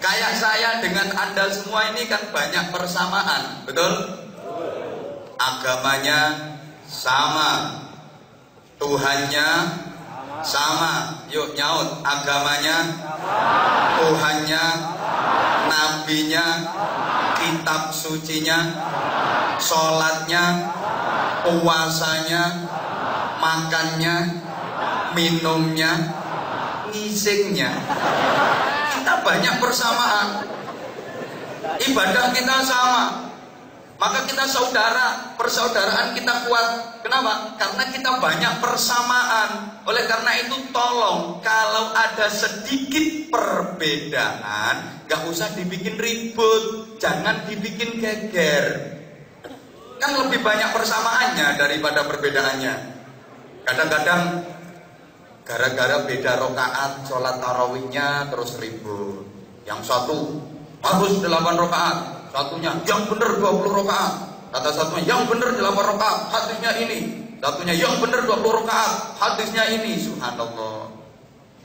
Kayak saya dengan Anda semua ini kan banyak persamaan, betul? Agamanya sama, Tuhannya sama. Yuk nyaut, agamanya, Tuhannya, nabinya, kitab sucinya, sholatnya, puasanya, makannya, minumnya, ngisingnya. Kita banyak persamaan. Ibadah kita sama. Maka kita saudara, persaudaraan kita kuat. Kenapa? Karena kita banyak persamaan. Oleh karena itu tolong, kalau ada sedikit perbedaan, gak usah dibikin ribut, jangan dibikin geger. Kan lebih banyak persamaannya daripada perbedaannya. Kadang-kadang gara-gara beda rokaat sholat tarawihnya terus ribut. Yang satu harus 8 rokaat, satunya yang benar 20 rokaat. Kata satunya yang benar 8 rokaat, hadisnya ini. Satunya yang benar 20 rokaat, hadisnya ini. Subhanallah.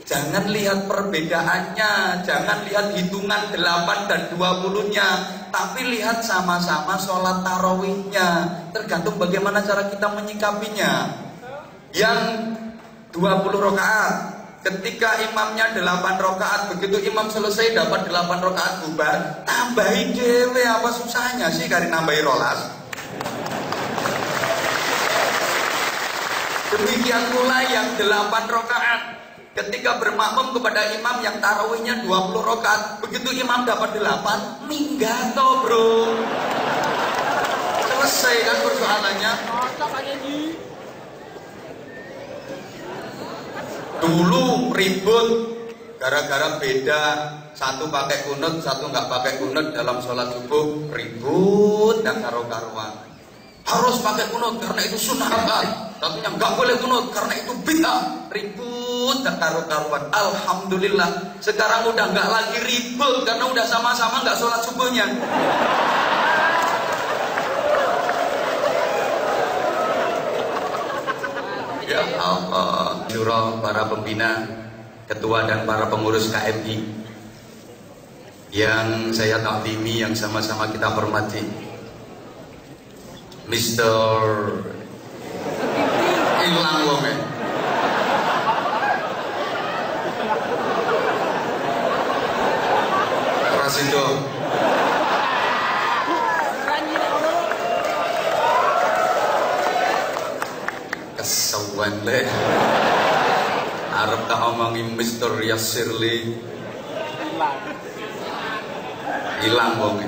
Jangan lihat perbedaannya, jangan lihat hitungan 8 dan 20-nya, tapi lihat sama-sama sholat tarawihnya. Tergantung bagaimana cara kita menyikapinya. Yang 20 rakaat, ketika imamnya 8 rakaat, begitu imam selesai dapat 8 rakaat bubar, tambahi dewe, apa susahnya sih kari nambahi rolas. Demikian pula yang 8 rakaat, ketika bermakmum kepada imam yang tarawihnya 20 rakaat, begitu imam dapat 8, minggato bro. Selesai kan persoalannya. Dulu ribut gara-gara beda, satu pakai kunut, satu nggak pakai kunut dalam sholat subuh, ribut dan karu-karuan. Harus pakai kunut karena itu sunnah rakaat, satunya nggak boleh kunut karena itu bid'ah, ribut dan karu-karuan. Alhamdulillah sekarang udah nggak lagi ribut karena udah sama-sama nggak sholat subuhnya. Ya Allah, syura para pembina, ketua dan para pengurus KMI yang saya takdimi, yang sama-sama kita hormati, Mr. Ilang Wome, Prasido, kesawan le, arep tak omongi Mr. Yasirli, hilang wong.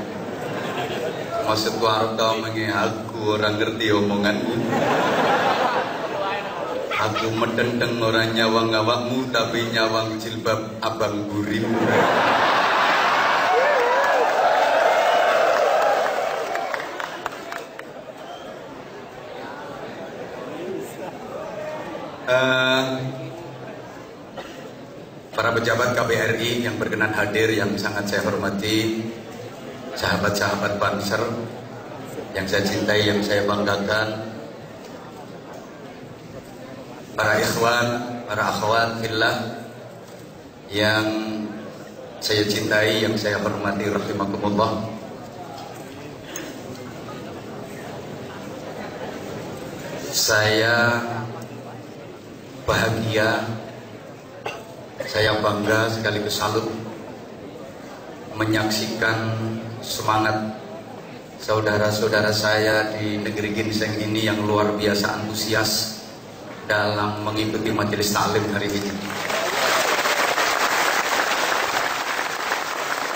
Maksudku arep tak omongi aku orang ngerti omonganmu. Aku medendeng orang nyawang awakmu tapi nyawang jilbab abang burim. Para pejabat KBRI yang berkenan hadir, yang sangat saya hormati, sahabat-sahabat Banser yang saya cintai, yang saya banggakan, para ikhwan, para akhwat fillah yang saya cintai, yang saya hormati, rahimakumullah. Saya bahagia, saya bangga sekaligus salut menyaksikan semangat saudara-saudara saya di negeri ginseng ini yang luar biasa antusias dalam mengikuti majelis taklim hari ini.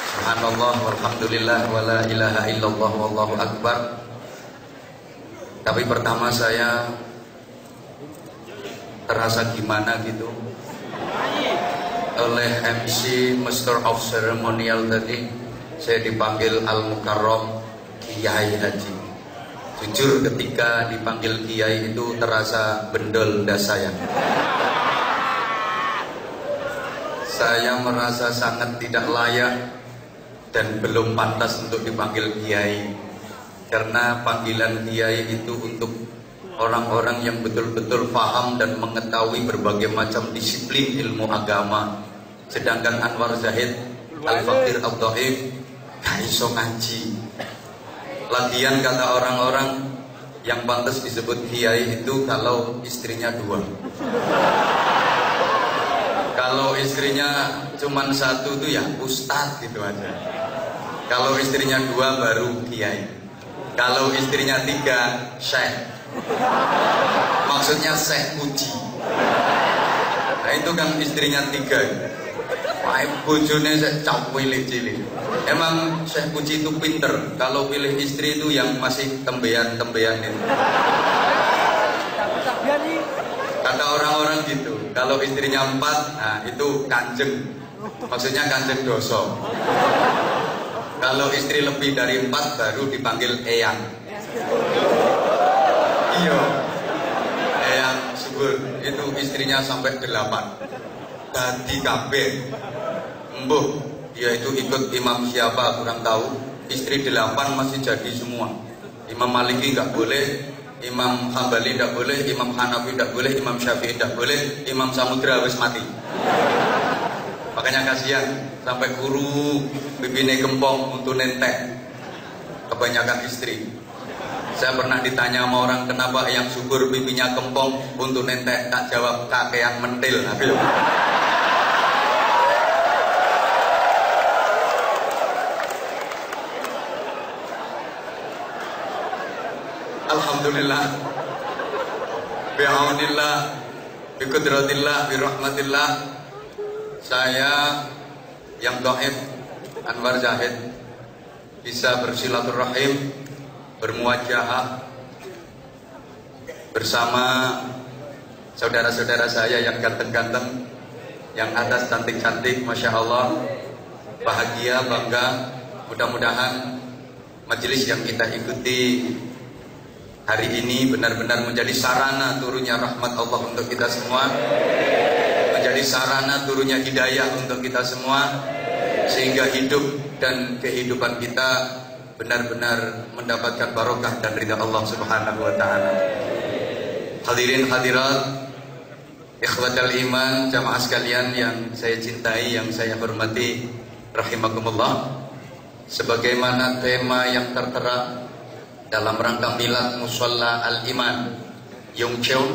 Subhanallah walhamdulillah wala ilaha illallah wallahu akbar. Tapi pertama saya terasa gimana gitu oleh MC Master of Ceremonial tadi. Saya dipanggil Al-Mukarram Kiai Haji. Jujur ketika dipanggil Kiai itu terasa bendol das saya. Saya merasa sangat tidak layak dan belum pantas untuk dipanggil Kiai. Karena panggilan Kiai itu untuk orang-orang yang betul-betul paham dan mengetahui berbagai macam disiplin ilmu agama. Sedangkan Anwar Zahid al-faqir ad-dhaif gak iso ngaji. Lagian kata orang-orang yang pantas disebut kiai itu kalau istrinya 2. Kalau istrinya cuma 1 tuh ya ustadz gitu aja. Kalau istrinya 2 baru kiai. Kalau istrinya 3 syekh. Maksudnya syekh puji. Nah itu kan istrinya 3. Wah, bojone sik cilik. Emang Syekh Puji itu pinter. Kalau pilih istri itu yang masih tembean-tembean itu. Kata orang-orang gitu. Kalau istrinya 4, nah itu kanjeng. Maksudnya kanjeng doso. Kalau istri lebih dari 4 baru dipanggil eyang. Iya. Eyang subur. Itu istrinya sampai 8. Tadi kabeh. Mbuh, dia itu ikut imam siapa kurang tahu. Istri 8 masih jadi semua. Imam Maliki nggak boleh, Imam Hambali nggak boleh, Imam Hanafi nggak boleh, Imam Syafi'i nggak boleh, Imam Samudra wis mati. Makanya kasihan sampai guru bibine gempong untuk nentek. Kebanyakan istri. Saya pernah ditanya sama orang kenapa yang subur pipinya kempong untuk nentek, tak jawab kakean mentil. Ayo. Alhamdulillah, bi'aunillah, biqudratillah, birahmatillah. Saya yang dhaif Anwar Zahid bisa bersilaturahim, bermuajahah bersama saudara-saudara saya yang ganteng-ganteng, yang atas cantik-cantik, Masya Allah. Bahagia, bangga. Mudah-mudahan majelis yang kita ikuti hari ini benar-benar menjadi sarana turunnya rahmat Allah untuk kita semua, menjadi sarana turunnya hidayah untuk kita semua, sehingga hidup dan kehidupan kita benar-benar mendapatkan barokah dan ridha Allah Subhanahu wa taala. Hadirin hadirat, ikhwatal iman, jamaah sekalian yang saya cintai, yang saya hormati, rahimakumullah. Sebagaimana tema yang tertera dalam rangka milad Musholla Al-Iman Yongcheon,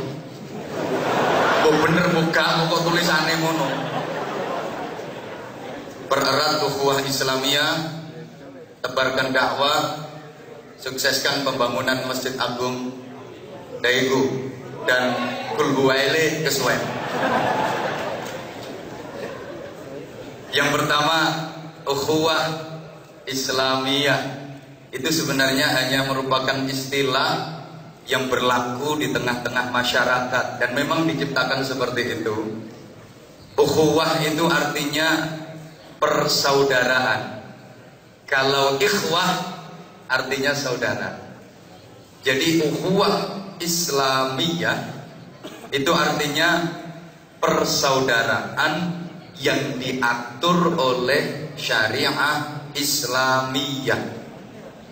kok bener buka kok tulisannya mono. Pererat ukhuwah Islamiyah, tebarkan dakwah, sukseskan pembangunan Masjid Agung Daegu dan Kulhuwaili Kesuwen. Yang pertama, ukhuwah Islamiyah itu sebenarnya hanya merupakan istilah yang berlaku di tengah-tengah masyarakat dan memang diciptakan seperti itu. Ukhuwah itu artinya persaudaraan. Kalau ikhwah artinya saudara. Jadi ukhuwah Islamiyah itu artinya persaudaraan yang diatur oleh syariah Islamiyah.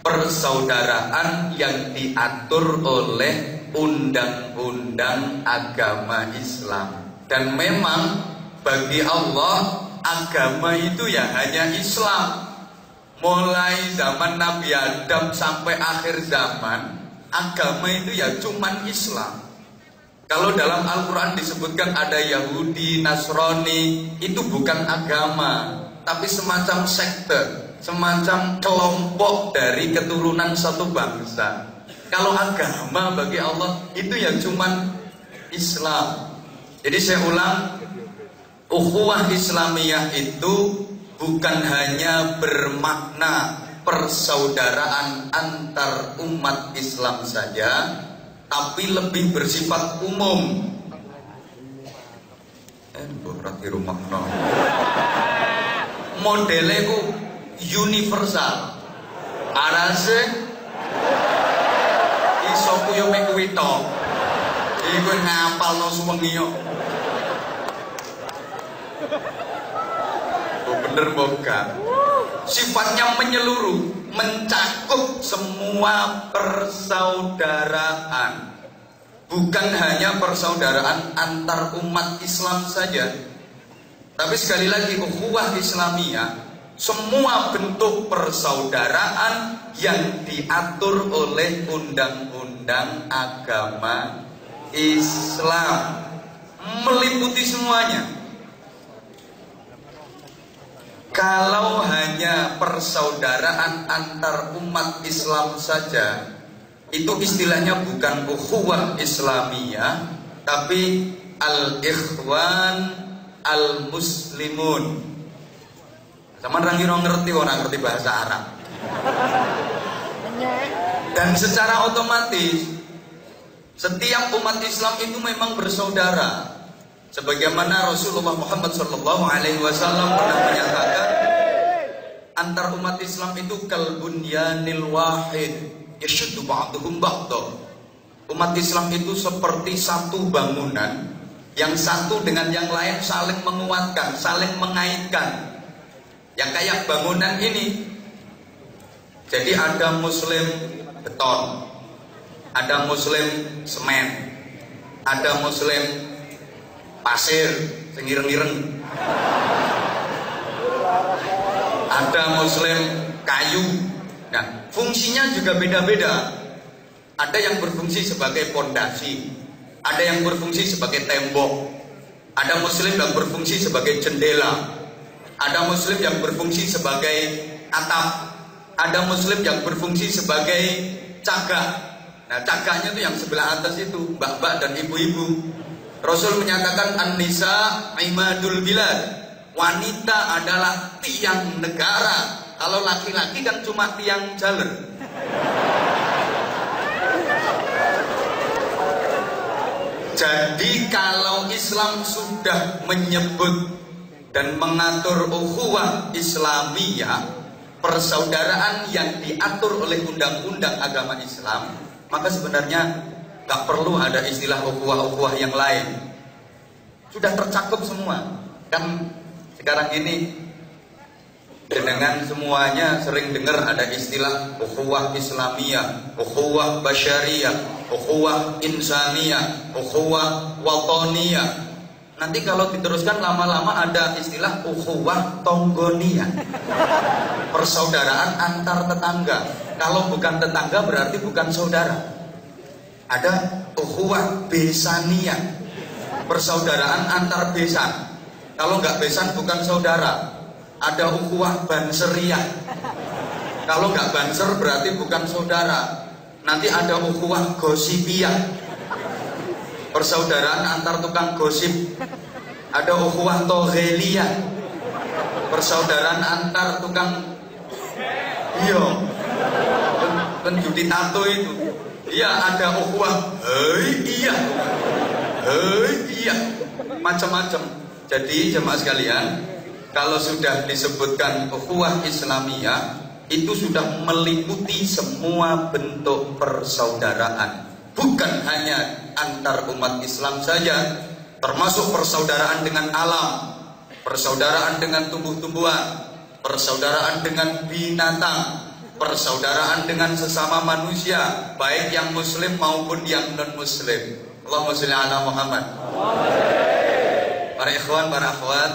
Persaudaraan yang diatur oleh undang-undang agama Islam. Dan memang bagi Allah agama itu ya hanya Islam. Mulai zaman Nabi Adam sampai akhir zaman, agama itu ya cuman Islam. Kalau dalam Al-Quran disebutkan ada Yahudi, Nasrani, itu bukan agama, tapi semacam sekte, semacam kelompok dari keturunan satu bangsa. Kalau agama bagi Allah itu ya cuman Islam. Jadi saya ulang, ukhuwah Islamiyah itu bukan hanya bermakna persaudaraan antar umat Islam saja, tapi lebih bersifat umum. Berarti rumah modelnya itu universal. Arase iso kuyo mek kuwi tok. Iku ngapalno suwengi yo. Bener boga. Sifatnya menyeluruh, mencakup semua persaudaraan. Bukan hanya persaudaraan antar umat Islam saja. Tapi sekali lagi ukhuwah Islamiyah semua bentuk persaudaraan yang diatur oleh undang-undang agama Islam, meliputi semuanya. Kalau hanya persaudaraan antar umat Islam saja, itu istilahnya bukan ukhuwah Islamiyah, tapi al-ikhwan al-muslimun. Sama orang ngerti bahasa Arab. Dan secara otomatis setiap umat Islam itu memang bersaudara. Sebagaimana Rasulullah Muhammad SAW pernah menyatakan, antar umat Islam itu kalbunyanil wahid yashuddu ba'duhum ba'dah. Umat Islam itu seperti satu bangunan yang satu dengan yang lain saling menguatkan, saling mengaitkan. Yang kayak bangunan ini. Jadi ada muslim beton, ada muslim semen, ada muslim pasir, sengireng-ireng, ada muslim kayu. Nah, fungsinya juga beda-beda. Ada yang berfungsi sebagai pondasi, ada yang berfungsi sebagai tembok, ada muslim yang berfungsi sebagai jendela, ada muslim yang berfungsi sebagai atap, ada muslim yang berfungsi sebagai cagak. Nah, cagaknya itu yang sebelah atas itu, mbak-mbak dan ibu-ibu. Rasul menyatakan an-nisa imadul bilad. Wanita adalah tiang negara. Kalau laki-laki kan cuma tiang jalan. Jadi kalau Islam sudah menyebut dan mengatur ukhuwah Islamiyah, persaudaraan yang diatur oleh undang-undang agama Islam, maka sebenarnya gak perlu ada istilah ukhuwah-ukhuwah yang lain. Sudah tercakup semua. Kan sekarang ini dengan semuanya sering dengar ada istilah ukhuwah Islamiyah, ukhuwah basyariyah, ukhuwah insaniyah, ukhuwah watoniyah. Nanti kalau diteruskan lama-lama ada istilah ukhuwah tonggoniyah, persaudaraan antar tetangga. Kalau bukan tetangga berarti bukan saudara. Ada ukhuwah besaniyah, persaudaraan antar besan. Kalau nggak besan bukan saudara. Ada ukhuwah banseriyah. Kalau nggak banser berarti bukan saudara. Nanti ada ukhuwah gosipiyah, persaudaraan antar tukang gosip. Ada ukhuwah togheliyah, persaudaraan antar tukang penjudi tato itu. Iya, ada ukhuwah iya, macam-macam. Jadi jemaah sekalian, kalau sudah disebutkan ukhuwah Islamiyah, itu sudah meliputi semua bentuk persaudaraan, bukan hanya antar umat Islam saja, termasuk persaudaraan dengan alam, persaudaraan dengan tumbuh-tumbuhan, persaudaraan dengan binatang, persaudaraan dengan sesama manusia, baik yang muslim maupun yang non-muslim. Allahumma sholli ala Muhammad. Para ikhwan, para akhwat,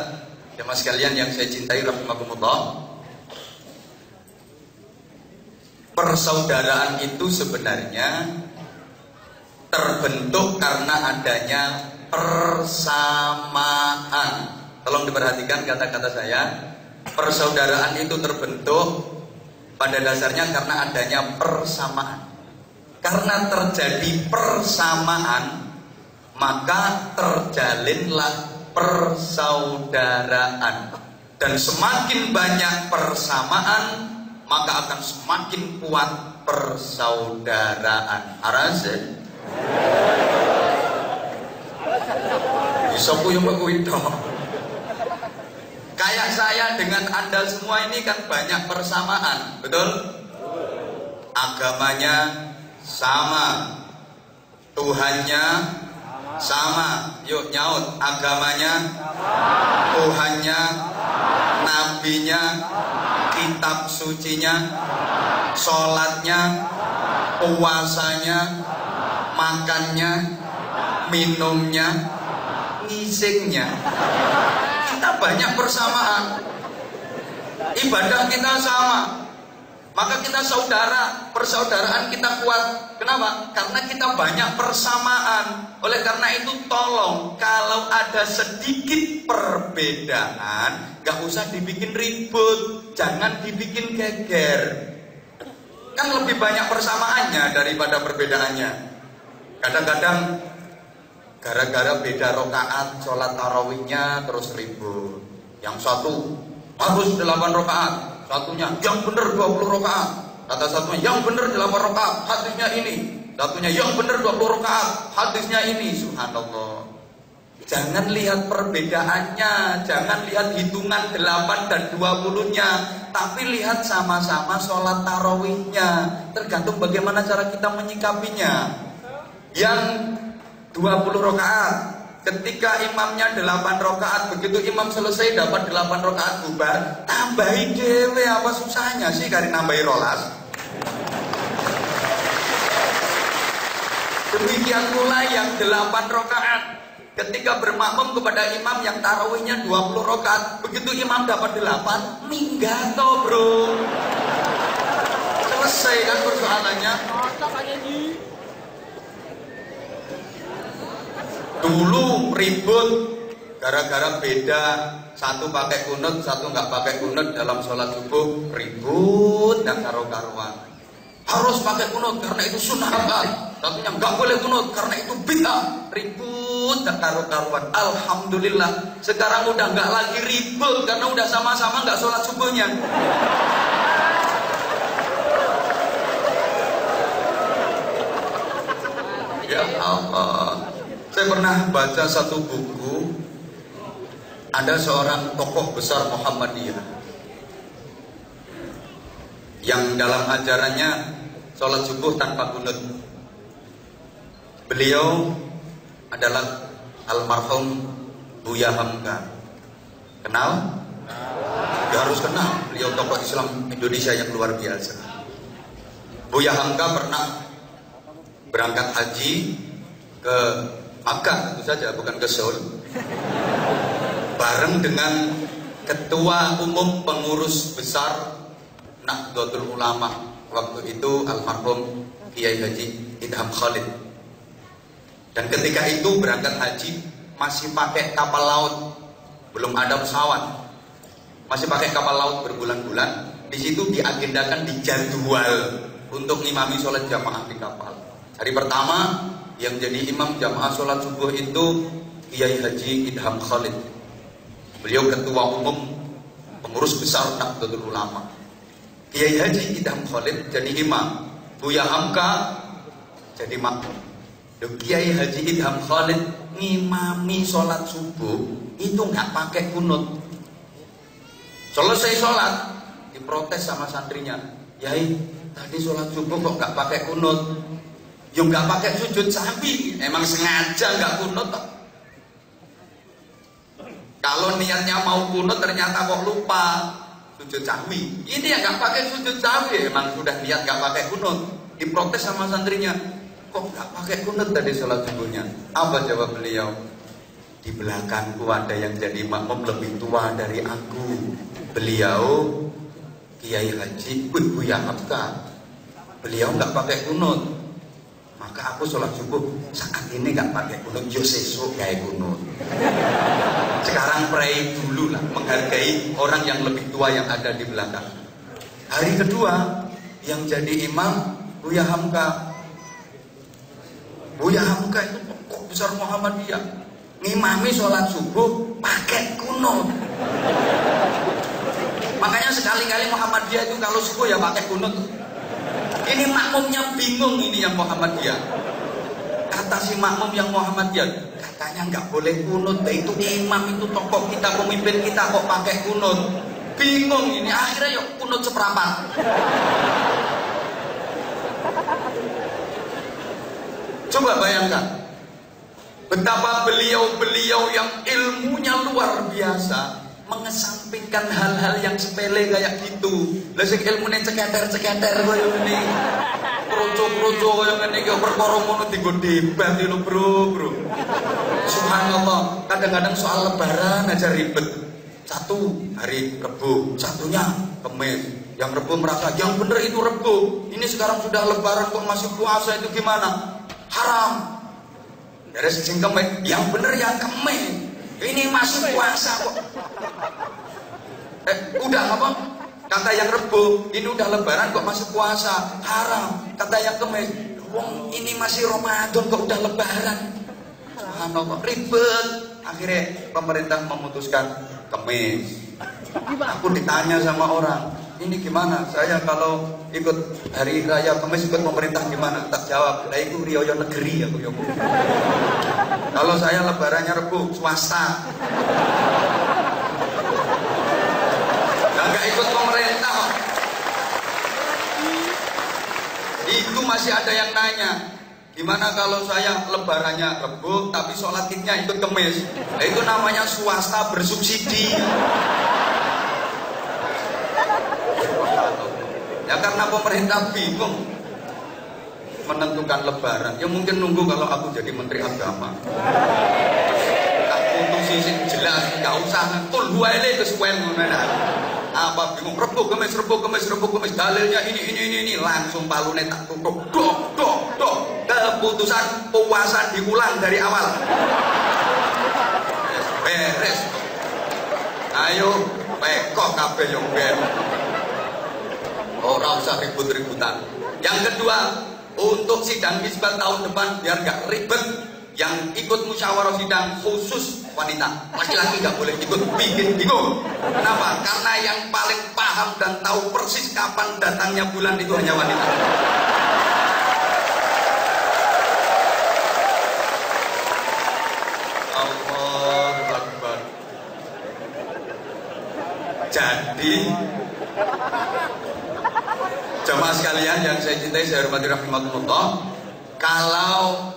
jemaah sekalian yang saya cintai rahimakumullah, persaudaraan itu sebenarnya terbentuk karena adanya persamaan. Tolong diperhatikan kata-kata saya. Persaudaraan itu terbentuk pada dasarnya karena adanya persamaan. Karena terjadi persamaan, maka terjalinlah persaudaraan. Dan semakin banyak persamaan, maka akan semakin kuat persaudaraan. Arazen bisa puyung itu. Kayak saya dengan Anda semua ini kan banyak persamaan, betul? Agamanya sama, Tuhannya sama. Yuk nyaut, agamanya, Tuhannya, nabinya, kitab sucinya, sholatnya, puasanya, makannya, minumnya, ngisingnya. Kita banyak persamaan. Ibadah kita sama, maka kita saudara, persaudaraan kita kuat. Kenapa? Karena kita banyak persamaan. Oleh karena itu tolong, kalau ada sedikit perbedaan, gak usah dibikin ribut, jangan dibikin geger. Kan lebih banyak persamaannya daripada perbedaannya. Kadang-kadang gara-gara beda rokaat sholat tarawihnya terus ribut. Yang satu harus 8 rakaat, satunya yang benar 20 rakaat. Kata satunya yang benar 8 rakaat, hadisnya ini. Satunya yang benar 20 rakaat, hadisnya ini. Subhanallah. Jangan lihat perbedaannya, jangan lihat hitungan 8 dan 20-nya, tapi lihat sama-sama sholat tarawihnya. Tergantung bagaimana cara kita menyikapinya. Yang 20 rakaat, ketika imamnya 8 rakaat, begitu imam selesai dapat 8 rakaat bubar, tambahin dewe, apa susahnya sih kari nambahin rolas. Demikian pula yang 8 rakaat, ketika bermakmum kepada imam yang tarawihnya 20 rakaat, begitu imam dapat 8, minggato bro. Selesai kan persoalannya. Dulu ribut gara-gara beda, satu pakai kunut, satu nggak pakai kunut dalam sholat subuh, ribut dan karu-karuan. Harus pakai kunut karena itu sunnah akal, satunya nggak boleh kunut karena itu bid'ah, ribut dan karu-karuan. Alhamdulillah sekarang udah nggak lagi ribut karena udah sama-sama nggak sholat subuhnya. Ya Allah. Saya pernah baca satu buku, ada seorang tokoh besar Muhammadiyah yang dalam ajarannya sholat subuh tanpa kunut. Beliau adalah almarhum Buya Hamka. Kenal? Ya harus kenal. Beliau tokoh Islam Indonesia yang luar biasa. Buya Hamka pernah berangkat haji ke Makkah, tentu saja, bukan ke Seoul, bareng dengan Ketua Umum Pengurus Besar Nahdlatul Ulama waktu itu almarhum Kiai Haji Idham Khalid. Dan ketika itu berangkat haji masih pakai kapal laut, belum ada pesawat, masih pakai kapal laut berbulan-bulan. Di situ diagendakan, dijadwal untuk ngimami sholat jamaah di kapal. Hari pertama yang jadi imam jamaah sholat subuh itu Kiai Haji Idham Khalid. Beliau ketua umum pengurus besar Nahdlatul Ulama. Kiai Haji Idham Khalid jadi imam, Buya Hamka jadi makmum. Kiai Haji Idham Khalid ngimami sholat subuh itu nggak pakai kunut. Selesai sholat diprotes sama santrinya, Yai tadi sholat subuh kok nggak pakai kunut? Yo nggak pakai sujud sahwi, emang sengaja nggak kunut. Kalau niatnya mau kunut ternyata kok lupa sujud sahwi. Ini yang nggak pakai sujud sahwi, emang sudah niat nggak pakai kunut. Diprotes sama santrinya, kok nggak pakai kunut tadi sholat subuhnya? Apa jawab beliau? Di belakangku ada yang jadi makmum lebih tua dari aku. Beliau Kiai Haji Buya Hamka. Beliau nggak pakai kunut. Maka aku sholat subuh saat ini gak pakai kunut, yo sesuk kayak kunut. Sekarang pray dulu lah, menghargai orang yang lebih tua yang ada di belakang. Hari kedua yang jadi imam Buya Hamka. Buya Hamka itu tokoh besar Muhammadiyah, ngimami sholat subuh pakai kunut. Makanya sekali-kali Muhammadiyah itu kalau subuh ya pakai kunut. Ini makmumnya bingung, ini yang Muhammadiyah. Kata si makmum yang Muhammadiyah, katanya nggak boleh kunut. Itu imam, itu tokoh kita, pemimpin kita kok pakai kunut. Bingung ini, akhirnya yuk kunut seperempat. Coba bayangkan betapa beliau-beliau yang ilmunya luar biasa mengesampingkan hal-hal yang sepele kayak gitu. Lah sing ilmune ceketer-ceketer koyo ngene. Kroco-kroco koyo ngene iki perkara ngono dienggo debat lho, Bro. Subhanallah, kadang-kadang soal lebaran aja ribet. satu hari Rebo, satunya Kamis. Yang Rebo merasa yang bener itu Rebo. Ini sekarang sudah Lebaran kok masih puasa, itu gimana? Haram. Dari sisi Kamis, yang bener yang Kamis. Ini masih puasa kok. Udah apa? Kata yang Rebo, ini udah Lebaran kok masih puasa, haram. Kata yang Kamis, wong ini masih Ramadan kok udah Lebaran. Subhanallah, ribet. Akhirnya pemerintah memutuskan Kamis. Aku ditanya sama orang, ini gimana? Saya kalau ikut hari raya Kamis ikut pemerintah gimana? Tak jawab, lah itu riyo negeri aku yo. Kalau saya Lebarannya Rebo, swasta. Nggak ikut pemerintah. Itu masih ada yang nanya, gimana kalau saya Lebarannya Rebo tapi sholat idnya ikut Kamis? Nah, itu namanya swasta bersubsidi. Ya karena pemerintah bingung menentukan Lebaran. Ya mungkin nunggu kalau aku jadi Menteri Agama. Tak putusin jelas, nggak usah kul huwaile kesuwen ngono. Apa bingung Rebo Kamis dalilnya ini langsung palune tak tutup dok keputusan puasa diulang dari awal. Beres. Ayo pekok kabeh yo ben. Ora usah ribut-ributan. Yang kedua, untuk sidang isbat tahun depan biar gak ribet, yang ikut musyawarah sidang khusus wanita, laki-laki gak boleh ikut, bikin bingung. Kenapa? Karena yang paling paham dan tahu persis kapan datangnya bulan itu hanya wanita. Allahu Akbar. Jadi jemaah sekalian yang saya cintai, saya hormati rahimakumullah, kalau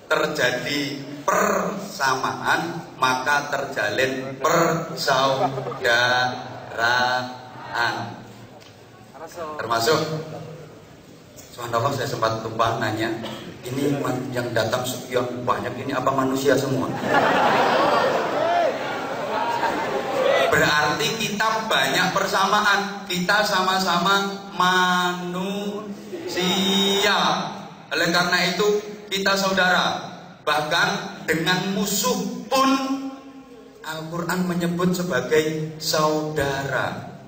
terjadi persamaan maka terjalin persaudaraan. Termasuk subhanallah, saya sempat lupa nanya, ini yang datang sekian banyak ini apa manusia semua? Berarti kita banyak persamaan, kita sama-sama manusia. Oleh karena itu kita saudara. Bahkan dengan musuh pun Al-Quran menyebut sebagai saudara.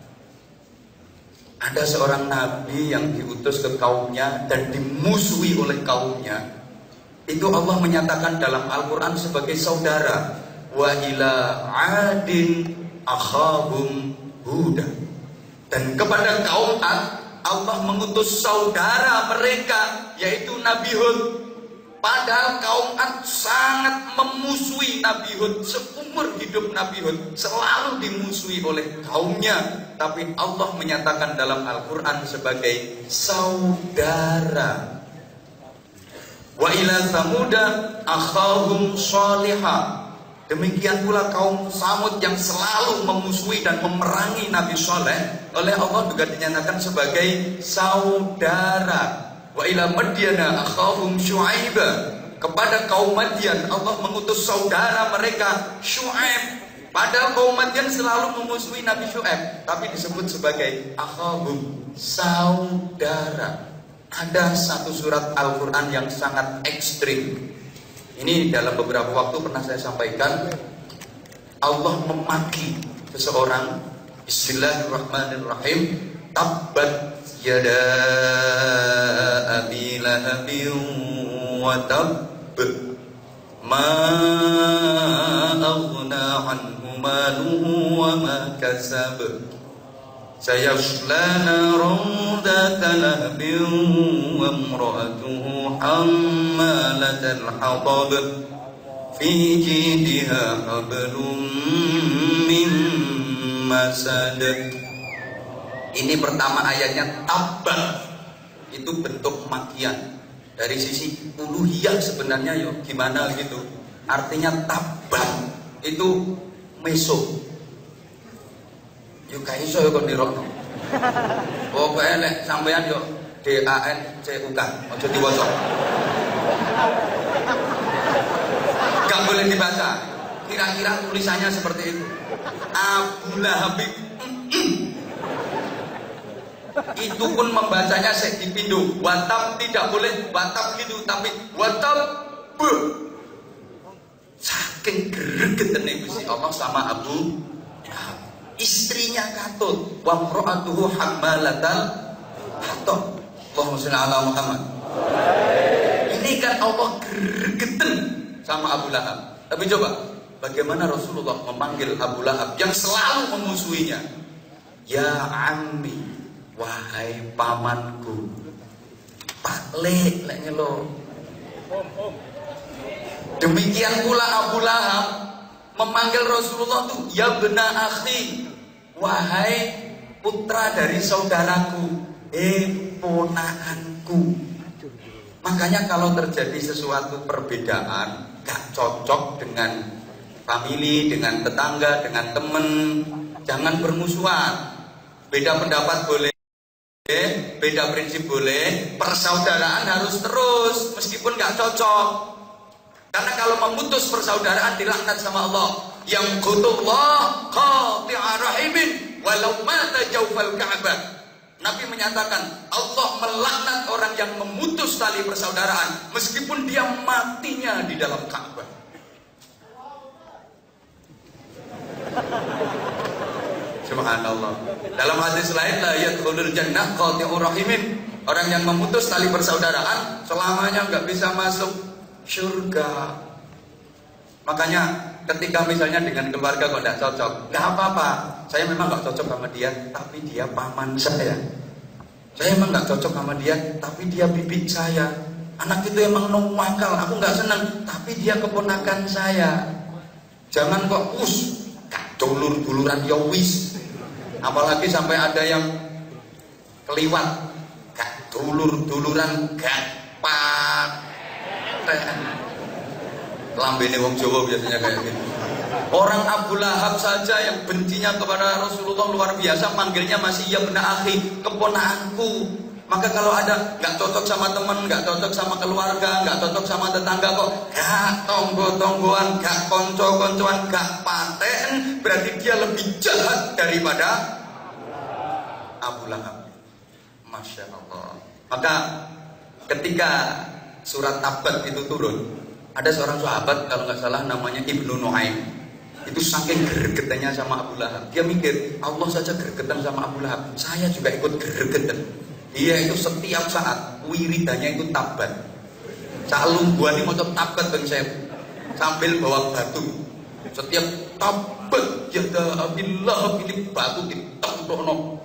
Ada seorang nabi yang diutus ke kaumnya dan dimusuhi oleh kaumnya. Itu Allah menyatakan dalam Al-Quran sebagai saudara. Wa ila adin akhahum Huda. Dan kepada kaum Ad Allah mengutus saudara mereka yaitu Nabi Hud. Padahal kaum Ad sangat memusuhi Nabi Hud. Seumur hidup Nabi Hud selalu dimusuhi oleh kaumnya. Tapi Allah menyatakan dalam Al-Quran sebagai saudara. Wa ila Thamuda akhahum Shalihah. Demikian pula kaum Samud yang selalu memusuhi dan memerangi Nabi Saleh, oleh Allah juga dinyatakan sebagai saudara. Wa ila Madyana akhahum Syu'aib. Kepada kaum Madian Allah mengutus saudara mereka Syu'aib. Padahal kaum Madian selalu memusuhi Nabi Syu'aib, tapi disebut sebagai akhahum, saudara. Ada satu surat Al-Quran yang sangat ekstrim. Ini dalam beberapa waktu pernah saya sampaikan. Allah memaki seseorang. Bismillahirrahmanirrahim. Tabbat yada abi lahabin wa tabb. Ma aghna anhu maluhu wa ma kasab. Sayasla naran dhata lahbin wa imra'atuhu hammalatal hatab fi jidha hablum min masad. Ini pertama ayatnya tabbat, itu bentuk makian. Dari sisi uluhiyah sebenarnya yo gimana gitu. Artinya tabbat itu meso. Yo gak iso yo kon nirokno. Pokoke nek sampean yo DANCUK aja diwaca. Gak boleh dibaca. Kira-kira tulisannya seperti itu. Abu Lahab itu pun membacanya dipindu. Watab tidak boleh watab gitu, tapi watab saking gregetene Gusti Allah sama Abu Lahab. Istrinya katut, wa imra'atuhu hammalatal hatab. Allahumma shalli ala Muhammad. Ini kan Allah gregeten sama Abu Lahab. Tapi coba, bagaimana Rasulullah memanggil Abu Lahab yang selalu memusuhinya? Ya ammi, wahai pamanku. Pak lek ngelo. Demikian pula Abu Lahab memanggil Rasulullah tuh ya bena akhi, wahai putra dari saudaraku, ponakanku. Makanya kalau terjadi sesuatu perbedaan gak cocok dengan family, dengan tetangga, dengan temen, jangan bermusuhan. Beda pendapat boleh, beda prinsip boleh, persaudaraan harus terus meskipun gak cocok. Karena kalau memutus persaudaraan dilaknat sama Allah. Yang qutullah qati'a rahimin walau mata jawfal Ka'bah. Nabi menyatakan Allah melaknat orang yang memutus tali persaudaraan meskipun dia matinya di dalam Ka'bah. Subhanallah. Dalam hadis lain la yadkhulul jannah qati'ur rahimin. Orang yang memutus tali persaudaraan selamanya enggak bisa masuk surga. Makanya ketika misalnya dengan keluarga kok tidak cocok, nggak apa-apa. Saya memang nggak cocok sama dia, tapi dia paman saya. Saya memang nggak cocok sama dia, tapi dia bibi saya. Anak itu emang nakal, aku nggak senang, tapi dia keponakan saya. Jangan kok gak dulur-duluran ya wis. Apalagi sampai ada yang keliwat, gak dulur-duluran gak lambene wong Jawa biasanya kayak gitu. Orang Abu Lahab saja yang bencinya kepada Rasulullah luar biasa, manggilnya masih ya bena akhi, keponakanku. Maka kalau ada nggak cocok sama teman, nggak cocok sama keluarga, nggak cocok sama tetangga kok gak tonggo-tonggoan, gak konco-koncoan, gak paten, berarti dia lebih jahat daripada Abu Lahab. Masya Allah. Maka ketika surat Tabat itu turun, ada seorang sahabat kalau nggak salah namanya Ibnu Nuaim. Itu saking gregetannya sama Abu Lahab. Dia mikir, Allah saja gregetan sama Abu Lahab, saya juga ikut gregetan. Dia itu setiap saat wiridannya itu Tabat. Sak lungguhan ini mau Tabat bang saya sambil bawa batu. Setiap Tabat yada Abu Lahab ini batu ditempelno.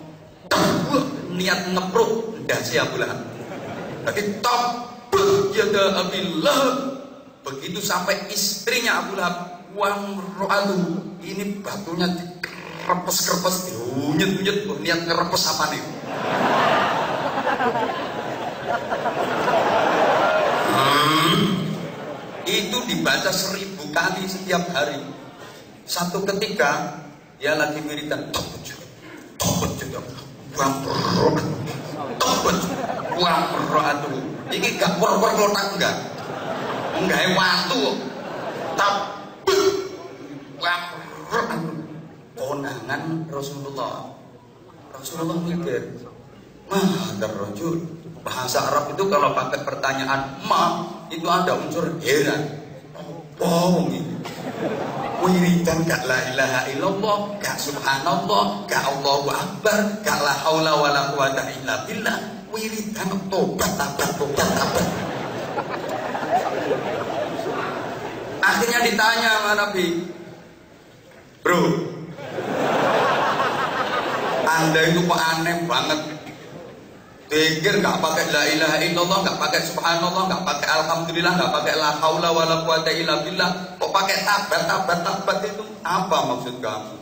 Niat ngepruk ndase Abu Lahab. Tapi Tabat yada Abu Lahab. Begitu sampai istrinya Abu Lahab, wamro'alu, ini batunya dikerepes-kerepes, diunyet-unyet, niat ngerepes apa nih? Itu dibaca 1000 kali setiap hari. Satu ketika dia lagi wiridan, tobat juga, wamro'alu, ini gak por-por lotak enggak? Enggak waktu konangan Rasulullah mikir mahadar rajul. Bahasa Arab itu kalau pakai pertanyaan itu ada unsur heran. Oh ini wiridan gak la ilaha illallah, gak subhanallah, gak Allahu akbar, gak la haula wala quwata illa billah. Wiridan tobat. Akhirnya ditanya sama Nabi, bro, Anda itu kok aneh banget. Pikir gak pakai la ilaha illallah, gak pakai subhanallah, gak pakai alhamdulillah, gak pakai la haula wala quwata illa billah, kok pakai tabat itu apa maksud kamu?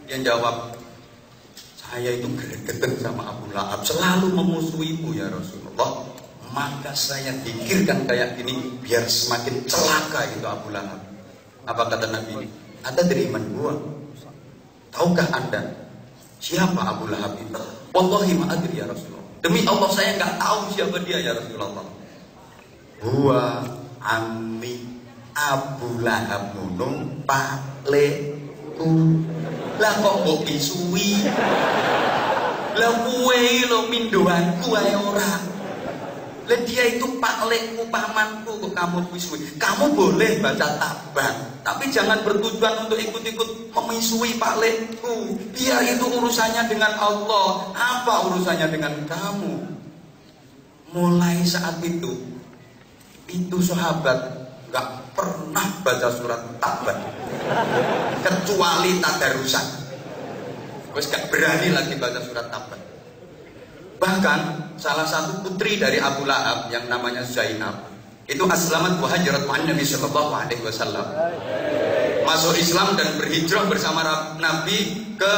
Yang jawab, saya itu gregetan sama Abu Lahab, selalu memusuhimu ya Rasulullah. Maka saya pikirkan kayak gini biar semakin celaka itu Abu Lahab. Apa kata Nabi? Anda dari iman gua. Tahukah Anda siapa Abu Lahab itu? Wallahi ma'adri ya Rasulullah. Demi Allah saya nggak tahu siapa dia ya Rasulullah. Huwa ammi, Abu Lahab ngono pakleku. Lah kok mbok isui? Lah kuwe lho mindoanku ae ora. Lah dia itu paklekku, pamanku, kok kamu isui. Kamu boleh baca tabang, tapi jangan bertujuan untuk ikut-ikut memisui paklekku. Biar itu urusannya dengan Allah. Apa urusannya dengan kamu? Mulai saat itu sahabat nggak pernah baca surat tabang kecuali tadarusan. Terus gak berani lagi baca surat tabang. Bahkan salah satu putri dari Abu Lahab yang namanya Zainab itu aslamat wa hajarat ma'an Nabi sallallahu alaihi wasallam. Masuk Islam dan berhijrah bersama Nabi ke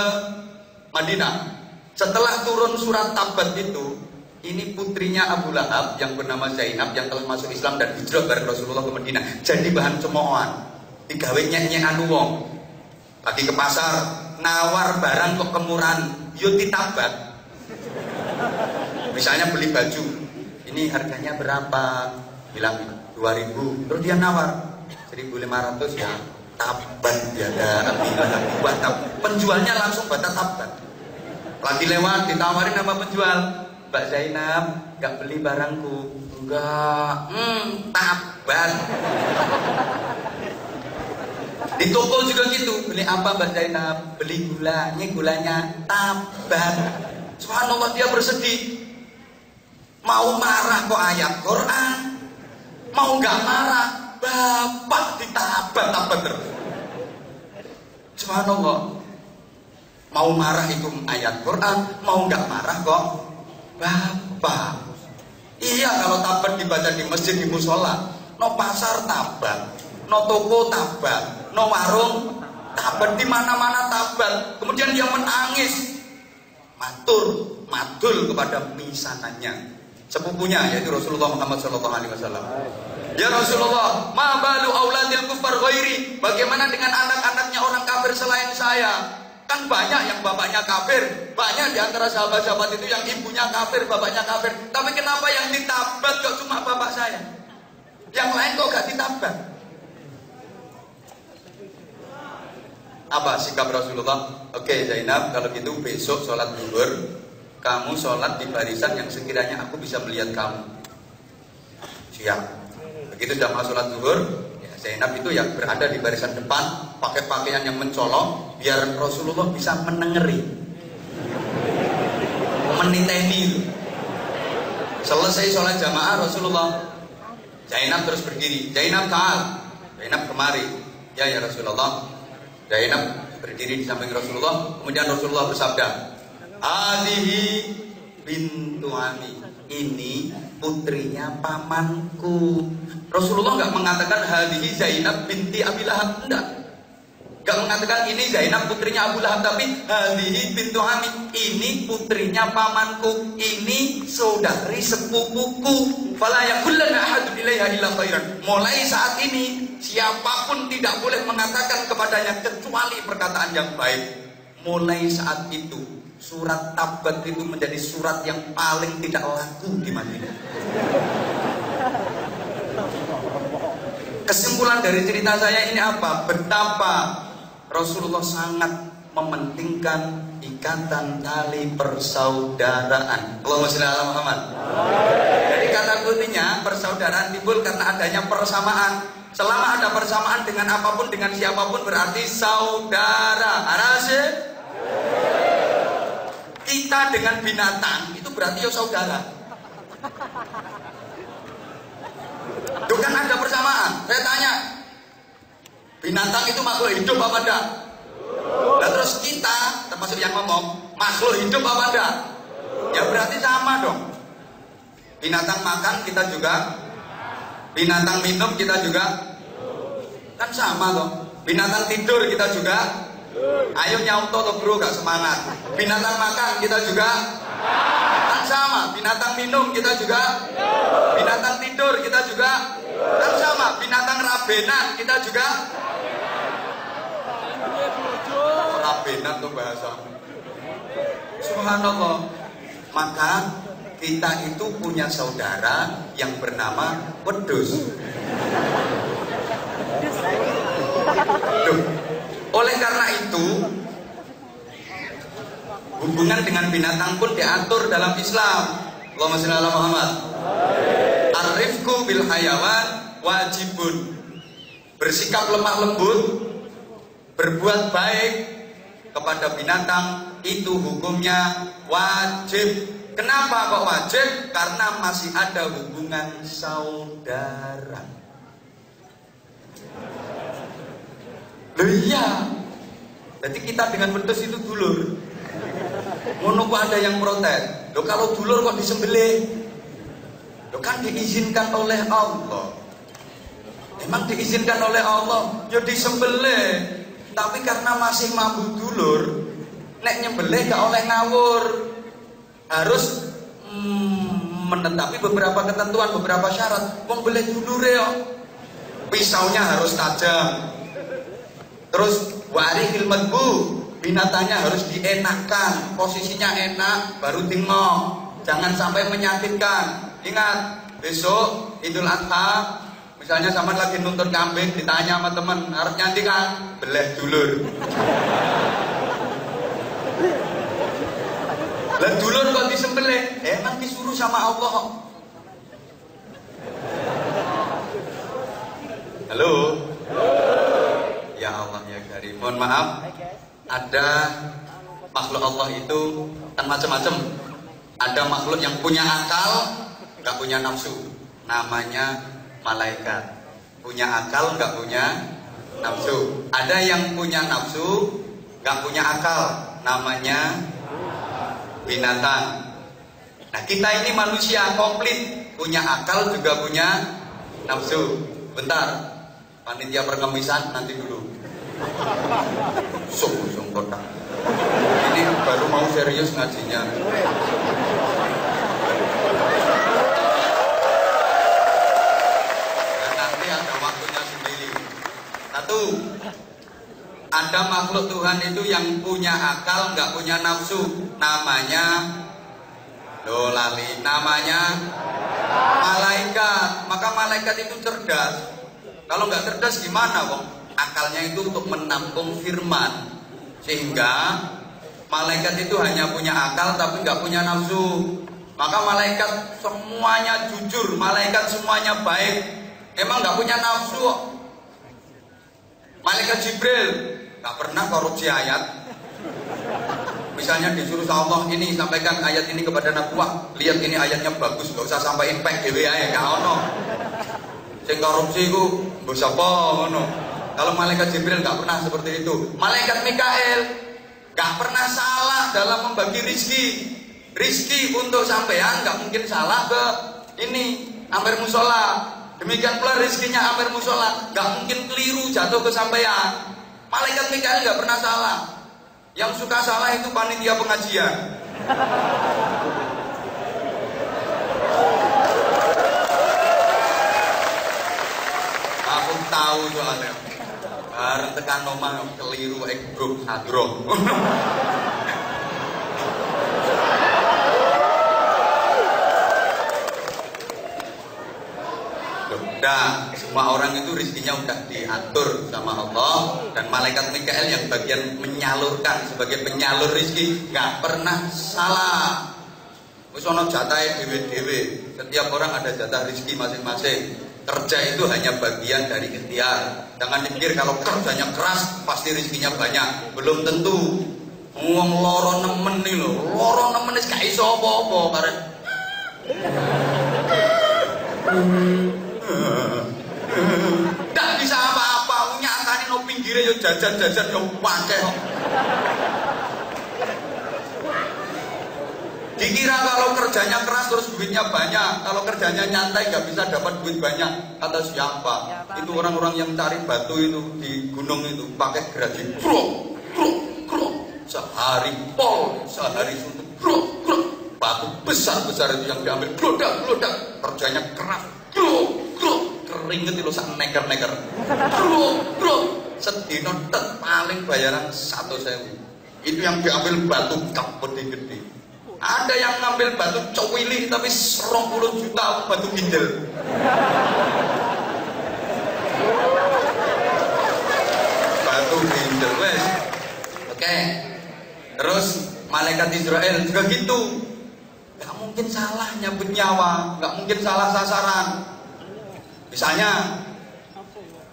Madinah. Setelah turun surat Tabat itu, ini putrinya Abu Lahab yang bernama Zainab yang telah masuk Islam dan hijrah bareng Rasulullah ke Madinah. Jadi bahan cemoohan, digawe nyek-nyekan wong. Lagi ke pasar, nawar barang kok kemurahan, yo ditabat. Misalnya beli baju, ini harganya berapa? Bilang 2.000. Terus dia nawar 1.500 ya. Tabat ya ada buat penjualnya langsung baca tabat. Lagi lewat ditawarin sama penjual, Mbak Zainab, nggak beli barangku? Enggak. Tabat. Di toko juga gitu, beli apa Mbak Zainab? Beli gula, ini gulanya tabat. Subhanallah, dia bersedih. Mau marah kok ayat Quran, mau nggak marah bapak ditabat-tabat terus. Subhanallah, mau marah itu ayat Quran, mau nggak marah kok bapak. Iya, kalau tabat dibaca di masjid, di musola, no pasar tabat, no toko tabat, no warung tabat, di mana-mana tabat. Kemudian dia menangis, madul kepada misanannya, sepupunya yaitu Rasulullah Muhammad SAW. Ya Rasulullah, ma balu auladil kufar ghairi? Bagaimana dengan anak-anaknya orang kafir selain saya? Kan banyak yang bapaknya kafir, banyak di antara sahabat-sahabat itu yang ibunya kafir, bapaknya kafir. Tapi kenapa yang ditabat kok cuma bapak saya? Yang lain kok gak ditabat? Apa sikap Rasulullah? Oke Zainab, kalau gitu besok sholat zuhur kamu sholat di barisan yang sekiranya aku bisa melihat kamu. Siap. Begitu sudah mau sholat zuhur, ya Zainab itu yang berada di barisan depan, pakai pakaian yang mencolok, biar Rasulullah bisa menengeri, meniteni. Selesai sholat jamaah Rasulullah, Zainab terus berdiri. Zainab ta'al, Zainab kemari. Ya Rasulullah. Zainab berdiri di samping Rasulullah. Kemudian Rasulullah bersabda, Adihi bintu Ami, ini putrinya pamanku. Rasulullah nggak mengatakan hadihi Zainab binti Abi Lahab, enggak. Nggak mengatakan ini Zainab putrinya Abu Lahab, tapi hadihi bintu Ami, ini putrinya pamanku, ini saudari sepupuku. Fala yakullanna ahadun ilaiha illa khairan. Mulai saat ini siapapun tidak boleh mengatakan kepadanya kecuali perkataan yang baik. Mulai saat itu surat Tabat itu menjadi surat yang paling tidak laku di Madinah. Kesimpulan dari cerita saya ini apa? Betapa Rasulullah sangat mementingkan ikatan tali persaudaraan. Allahumma sholli ala Muhammad. Jadi kata kuncinya persaudaraan timbul karena adanya persamaan. Selama ada persamaan dengan apapun, dengan siapapun berarti saudara. Arasih? Kita dengan binatang itu berarti ya saudara. Itu kan ada persamaan. Saya tanya, binatang itu makhluk hidup apa enggak? Nah terus kita, termasuk yang ngomong, makhluk hidup apa enggak? Ya berarti sama dong. Binatang makan kita juga, binatang minum kita juga, kan sama dong. Binatang tidur kita juga. Ayo nyauto toh bro, gak semangat. Binatang makan kita juga, kan sama. Binatang minum kita juga, binatang tidur kita juga, kan sama. Binatang rabenan kita juga. Rabenan tuh bahasa. Subhanallah. Maka kita itu punya saudara yang bernama wedhus. Duh. Oleh karena itu, hubungan dengan binatang pun diatur dalam Islam. Allahumma shalli ala Muhammad. Ar-rifqu bil hayawan wajibun. Bersikap lemah lembut, berbuat baik kepada binatang itu hukumnya wajib. Kenapa kok wajib? Karena masih ada hubungan saudara. Loh iya. Jadi kita dengan wedhus itu dulur. Ngono kok ada yang protes. Loh kalau dulur kok disembelih? Loh kan diizinkan oleh Allah. Emang diizinkan oleh Allah? Ya disembelih. Tapi karena masih mampu dulur, nek nyembelih gak oleh ngawur. Harus menetapi beberapa ketentuan, beberapa syarat. Wong belih dulure yo. Pisaunya harus tajam. Terus warihil madbu, binatangnya harus dienakkan, posisinya enak, baru dingok. Jangan sampai menyakitkan. Ingat, besok Idul Adha, misalnya sama lagi nuntut kambing, ditanya sama temen, harus nyanti kan? Beleh dulur. Lah dulur kok disembelih? Emang disuruh sama Allah. Halo? Ya Allah ya Karim. Mohon maaf, ada makhluk Allah itu kan macam-macam. Ada makhluk yang punya akal, nggak punya nafsu. Namanya malaikat. Punya akal, nggak punya nafsu. Ada yang punya nafsu, nggak punya akal. Namanya binatang. Nah kita ini manusia komplit, punya akal juga punya nafsu. Bentar, panitia perkemisan nanti dulu. Sung kotak. Ini baru mau serius ngajinya. Nah, nanti ada waktunya sendiri. Satu, ada makhluk Tuhan itu yang punya akal, nggak punya nafsu. Namanya lali, namanya malaikat. Maka malaikat itu cerdas. Kalau nggak cerdas gimana, Bang? Akalnya itu untuk menampung firman, sehingga malaikat itu hanya punya akal tapi nggak punya nafsu. Maka malaikat semuanya jujur, malaikat semuanya baik, emang nggak punya nafsu. Malaikat Jibril nggak pernah korupsi ayat. Misalnya disuruh sama Allah, ini sampaikan ayat ini kepada Nabi, wah lihat ini ayatnya bagus, nggak usah sampaikan pek dewe ae, gak ono. Sing korupsi ku mbok sapa ngono. Kalau malaikat Jibril nggak pernah seperti itu. Malaikat Mikael nggak pernah salah dalam membagi rizki. Rizki untuk sampean nggak mungkin salah ke ini Amir Musola. Demikian pula rizkinya Amir Musola nggak mungkin keliru jatuh ke sampean. Malaikat Mikael nggak pernah salah. Yang suka salah itu panitia pengajian. Aku tahu soalnya. Bareng tekan omah keliru grup hadroh. Nah, semua orang itu rezekinya udah diatur sama Allah, dan malaikat Mikael yang bagian menyalurkan sebagai penyalur rezeki nggak pernah salah. Wis ono jatahe dhewe-dhewe. Setiap orang ada jatah rezeki masing-masing. Kerja itu hanya bagian dari ikhtiar. Jangan dipikir kalau kerjanya keras pasti rezekinya banyak. Belum tentu. Wong loro nemen nih lho. Loro nemen wis gak iso apa-apa karep. Tak bisa apa-apa. Nyatane no pinggire yo jajan-jajan yo akeh kok. Dikira kalau kerjanya keras terus duitnya banyak, kalau kerjanya nyantai gak bisa dapat duit banyak. Kata siapa? Itu orang-orang yang cari batu itu di gunung itu pakai gergaji, krok, sehari pol, sehari suntuk, krok, batu besar itu yang diambil, glodak, kerjanya keras, krok, keringet itu sak neker, krok, sedino paling bayaran 1.000. Itu yang diambil batu kaput gede. Ada yang ngambil batu cowili tapi 20 juta batu ginjal. wes. Oke. Terus malaikat Israel juga gitu. Gak mungkin salah nyabut nyawa, gak mungkin salah sasaran. Misalnya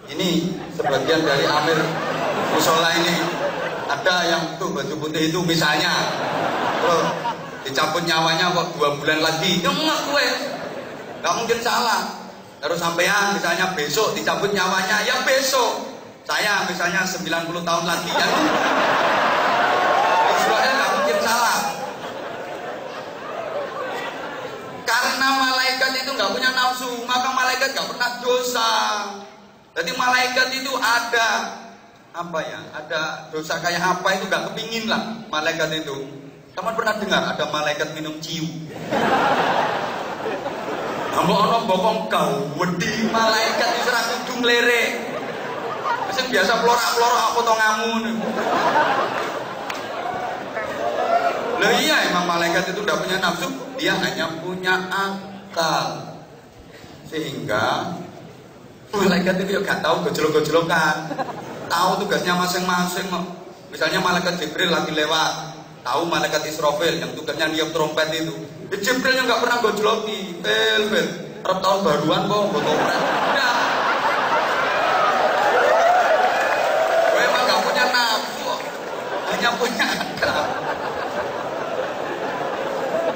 ini sebagian dari Amir musola ini ada yang tuh baju putih itu misalnya, terus dicabut nyawanya kok 2 bulan lagi, nggak gue, nggak mungkin salah. Terus sampean misalnya besok dicabut nyawanya, ya besok. Saya misalnya 90 tahun lagi, ya Israel nggak mungkin salah. Karena malaikat itu nggak punya nafsu, maka malaikat nggak pernah dosa. Jadi malaikat itu ada apa ya? Ada dosa kayak apa itu nggak kepingin lah malaikat itu. Kamu pernah dengar ada malaikat minum ciu? Ambok ono bokong kau, wedi malaikat itu serang ujung lere. Mesin biasa pelora-pelora aku tau ngamun. Loh iya emang malaikat itu udah punya nafsu, dia hanya punya akal. Sehingga malaikat itu ya gak tahu gojlok-gojlokan, tahu tugasnya masing-masing. Misalnya malaikat Jibril lagi lewat, tahu malaikat Israfil yang tugasnya niup trompet itu. Jibril yang gak pernah gojloki, fel. Rep tahun baruan kok buat trompet. Nah, gue emang gak punya nafsu, hanya punya akal.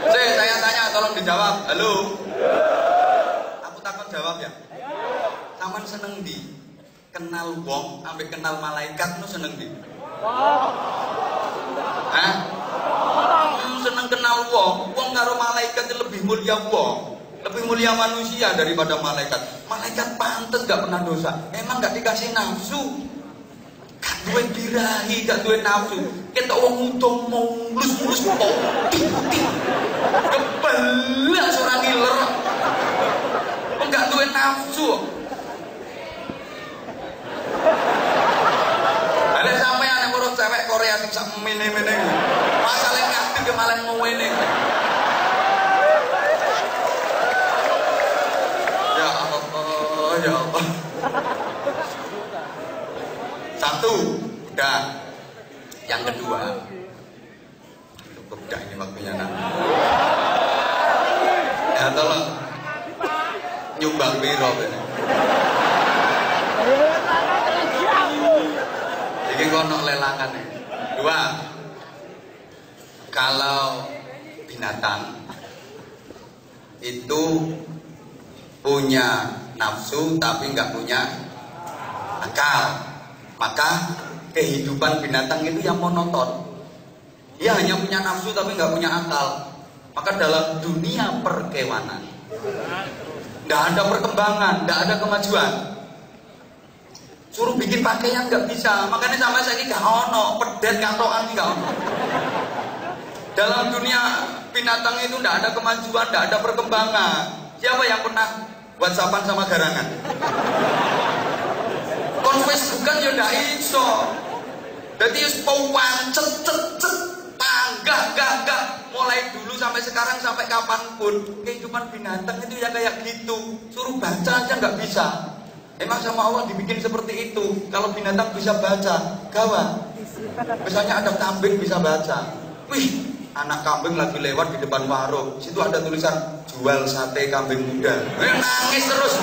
Saya tanya, tolong dijawab. Halo. Aku takut jawab ya. Taman seneng di kenal wong, ambek kenal malaikat nu seneng di. Hah? Seneng kenal wong. Wong karo malaikat itu lebih mulia wong, lebih mulia manusia daripada malaikat. Malaikat pantes gak pernah dosa. Emang gak dikasih nafsu. Gak duwe birahi, gak duwe nafsu. Kita wong utang mulus-mulus putih. Kebelak seorang ngiler. Gak duwe nafsu. Ada sampai anak urut cewek Korea sing sak mene-mene. Masalah ngasih ke malah ngene. Ya Allah, ya Allah. Satu, udah. Yang kedua, cukup dah ini waktunya nak. Ya tolong nyumbang biro ini. Ini kono lelangan ya. Dua, kalau binatang itu punya nafsu tapi nggak punya akal, maka kehidupan binatang itu yang monoton. Dia hanya punya nafsu tapi nggak punya akal. Maka dalam dunia perkewanan nggak ada perkembangan, nggak ada kemajuan. Suruh bikin pakaian nggak bisa, makanya sampai saya ini gak ono, pedet katoan gak ono. Dalam dunia binatang itu nggak ada kemajuan, nggak ada perkembangan. Siapa yang pernah WhatsAppan sama garangan? Konfes bukan ya nggak iso. Jadi pauan cet gak mulai dulu sampai sekarang sampai kapanpun kehidupan binatang itu ya kayak gitu. Suruh baca aja nggak bisa. Emang sama Allah dibikin seperti itu. Kalau binatang bisa baca, gawat. Misalnya ada kambing bisa baca. Wih, anak kambing lagi lewat di depan warung. Situ ada tulisan jual sate kambing muda. Nangis terus.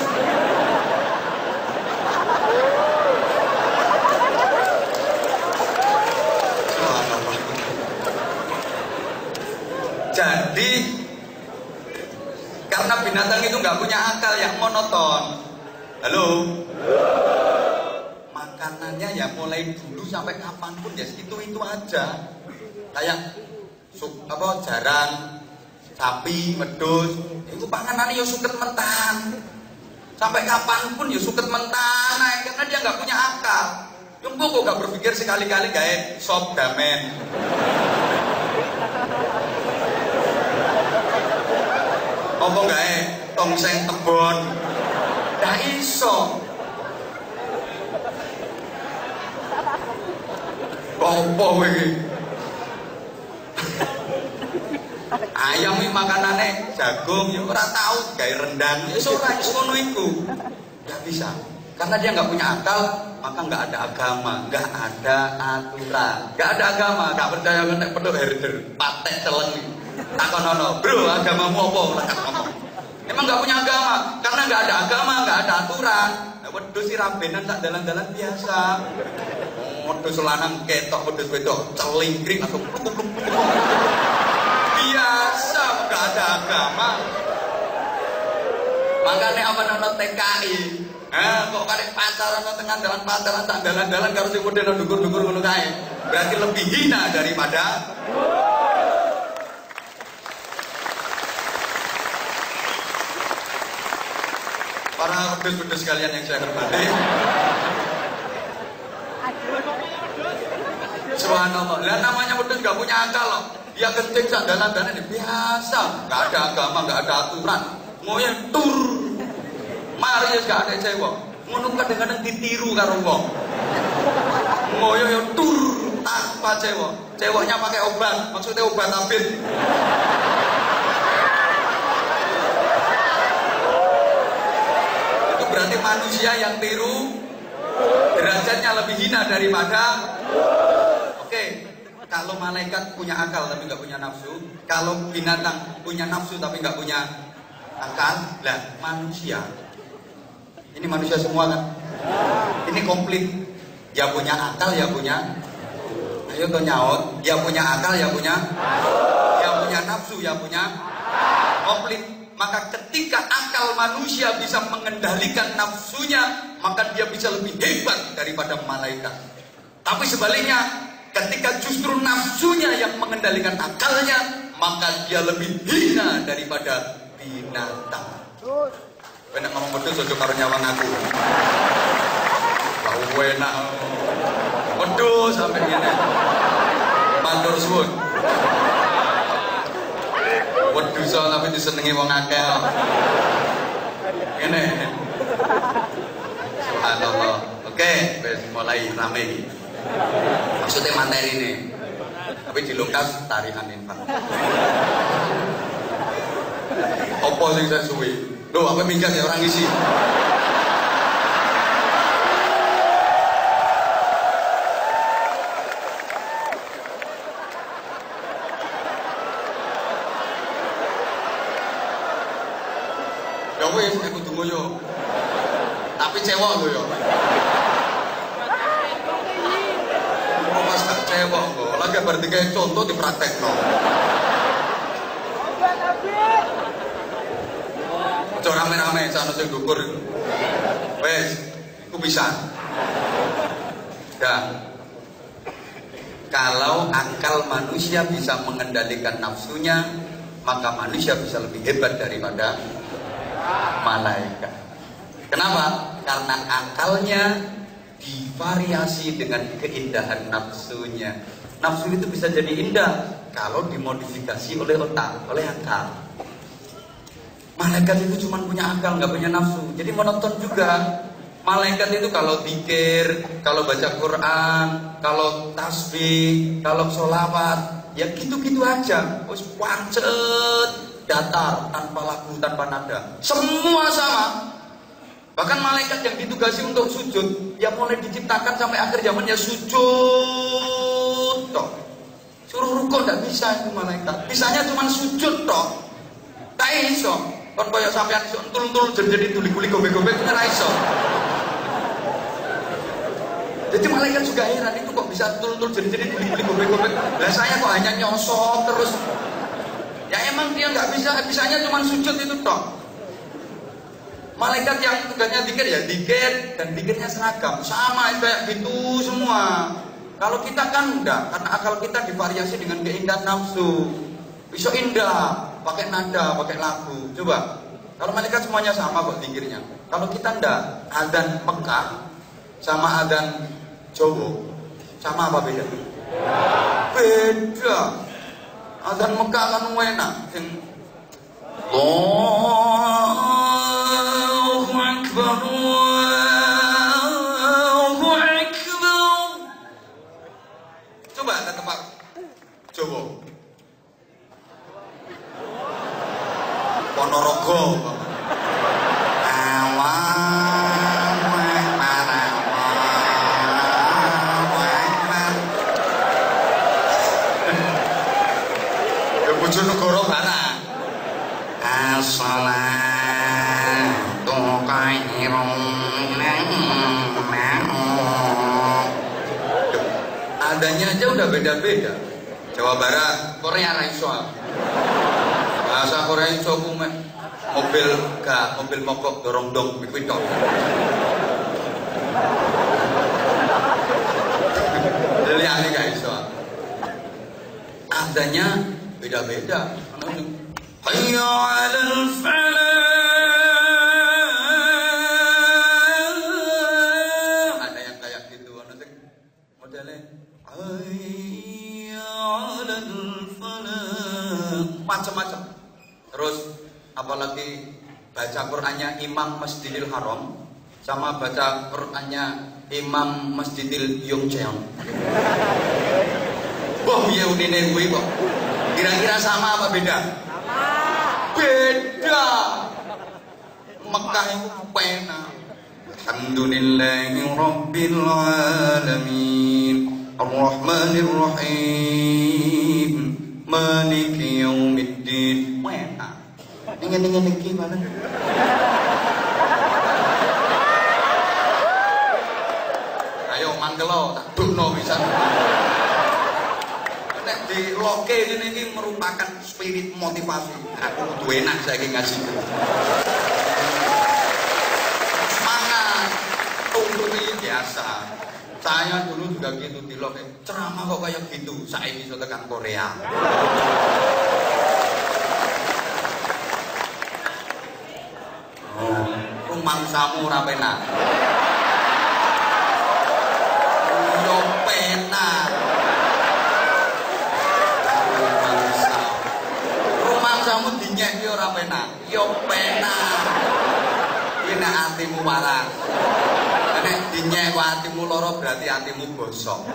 Jadi karena binatang itu nggak punya akal, yang monoton. Halo. Makanannya ya mulai dulu sampai kapanpun ya itu aja. Kayak jarang, sapi, wedhus, itu panganannya ya suket mentan. Sampai kapanpun ya suket mentan, nah, karena dia nggak punya akal. Yang kok nggak berpikir sekali-kali gawe sop damen. Apa gawe tongseng tebon. Nggak iso. Apa iki? Ayam iki makanane jagung ya ora tahu gawe rendang. Ya ora iso ngono iku. Nggak bisa. Karena dia nggak punya akal, maka nggak ada agama, nggak ada aturan, nggak ada agama. Nggak percaya kan perlu herder, patek celeng. Takon nono, bro, agamamu apa? Lekat ngomong. Emang nggak punya agama, karena nggak ada agama, nggak ada aturan. Wedhus si rabenan tak dalan-dalan biasa. Wedhus lanang ketok, wedhus wedok celingkring atau biasa, nggak ada agama. Makanya apa nono TKI? Kok karek pacaran tengah jalan pacaran tak dalan-dalan karo sing model dukur-dukur ngono kae. Berarti lebih hina daripada para wedhus-wedhus sekalian yang saya hormati. Subhanallah. Lah namanya wedhus gak punya akal loh. Dia kencing sak dalan-dalan ini biasa, gak ada agama, gak ada aturan. Ngoyo tur. Mari wis gak ada cewek. Ngono kadang-kadang ditiru karo wong. Ngoyo yo tur tanpa cewek. Ceweknya pakai obat, maksudnya obat tabir. Itu berarti manusia yang tiru derajatnya lebih hina daripada. Oke, kalau malaikat punya akal tapi nggak punya nafsu, kalau binatang punya nafsu tapi nggak punya akal, lah manusia. Ini manusia semua kan? Ini komplit. Ya punya akal, ya punya. Ayo kau nyaut. Ya punya akal, ya punya. Ya punya nafsu, ya punya. Komplit. Maka ketika akal manusia bisa mengendalikan nafsunya, maka dia bisa lebih hebat daripada malaikat. Tapi sebaliknya, ketika justru nafsunya yang mengendalikan akalnya, maka dia lebih hina daripada binatang. Enak ngomong wedhus aja karo nyawang aku. Kau enak. Wedhus sampai ngene. Matur suwun. Wedhus tapi disenengi wong akeh. Ngene. Subhanallah. Oke, wis mulai rame iki. Maksudnya materi ini. Tapi dilungkas tarikan infak. Apa sing saya suwi? Loh, apa minggat ya orang isi? Ya wis, aku kudu ngoyo. Tapi cewek lho ya. Mas gak cewek kok. Lagi berarti kayak contoh dipraktekno. Ojo rame-rame sana sing dukur. Wes, ku bisa. Dan kalau akal manusia bisa mengendalikan nafsunya, maka manusia bisa lebih hebat daripada malaikat. Kenapa? Karena akalnya divariasi dengan keindahan nafsunya. Nafsu itu bisa jadi indah kalau dimodifikasi oleh otak, oleh akal. Malaikat itu cuma punya akal, nggak punya nafsu. Jadi monoton juga. Malaikat itu kalau zikir, kalau baca Quran, kalau tasbih, kalau sholawat, ya gitu-gitu aja. Wis pancet, datar, tanpa lagu, tanpa nada. Semua sama. Bahkan malaikat yang ditugasi untuk sujud, ya mulai diciptakan sampai akhir zamannya sujud toh. Suruh rukuk tidak bisa itu malaikat. Bisanya cuma sujud toh. Tak iso. Kon koyo sampean iso entul-entul jadi tuli-tuli gobek-gobek ora iso. Jadi malaikat juga heran itu kok bisa entul-entul jadi tuli-tuli gobek-gobek. Lah saya kok hanya nyosot terus. Ya emang dia nggak bisa, bisanya cuma sujud itu toh. Malaikat yang tugasnya zikir ya zikir dan zikirnya seragam, sama kayak gitu semua. Kalau kita kan enggak, karena akal kita divariasi dengan keindahan nafsu. Bisa indah, pakai nada, pakai lagu. Coba, kalau malaikat semuanya sama kok zikirnya. Kalau kita enggak, adzan Mekah sama adzan Jawa, sama apa beda? Beda. Adzan Mekah kan enak, sing Allahu Akbar, Allahu Akbar. Coba ada tempat Jawa. Ponorogo. Allahu Akbar. as-salatu khairun adanya aja udah beda-beda. Jawa Barat, Korea raiso. Bahasa Korea iso ku mobil mogok dorong dong kuwi tok. Liyane gak iso. Adanya beda-beda. Hayya 'alal falah. Ada yang kayak gitu ana sing modele hayya 'alal falah. Macam-macam. Terus apalagi baca Qur'annya Imam Masjidil Haram sama baca Qur'annya Imam Masjidil Yongcheon. Wah, piye unine kuwi kok? Kira-kira sama apa beda? Beda. Mekah itu pena. Alhamdulillahi rabbil alamin. Ar-Rahmanir Rahim. Maliki yaumiddin. Pena. Ngene-ngene iki mana? Ayo manggelo tak dukno pisan. Nek di loke ini merupakan spirit motivasi. Aku kudu enak saiki ngaji. Semangat. Untuk ini biasa. Saya dulu juga gitu di loke. Ceramah kok kayak gitu. Saya bisa tekan Korea. Oh, rumangsamu ora penak. Yo penak. Rumangsamu dinyek yo ora penak. Yo penak. Iki nek atimu waras. Nek dinyek kok atimu lara berarti atimu bosok.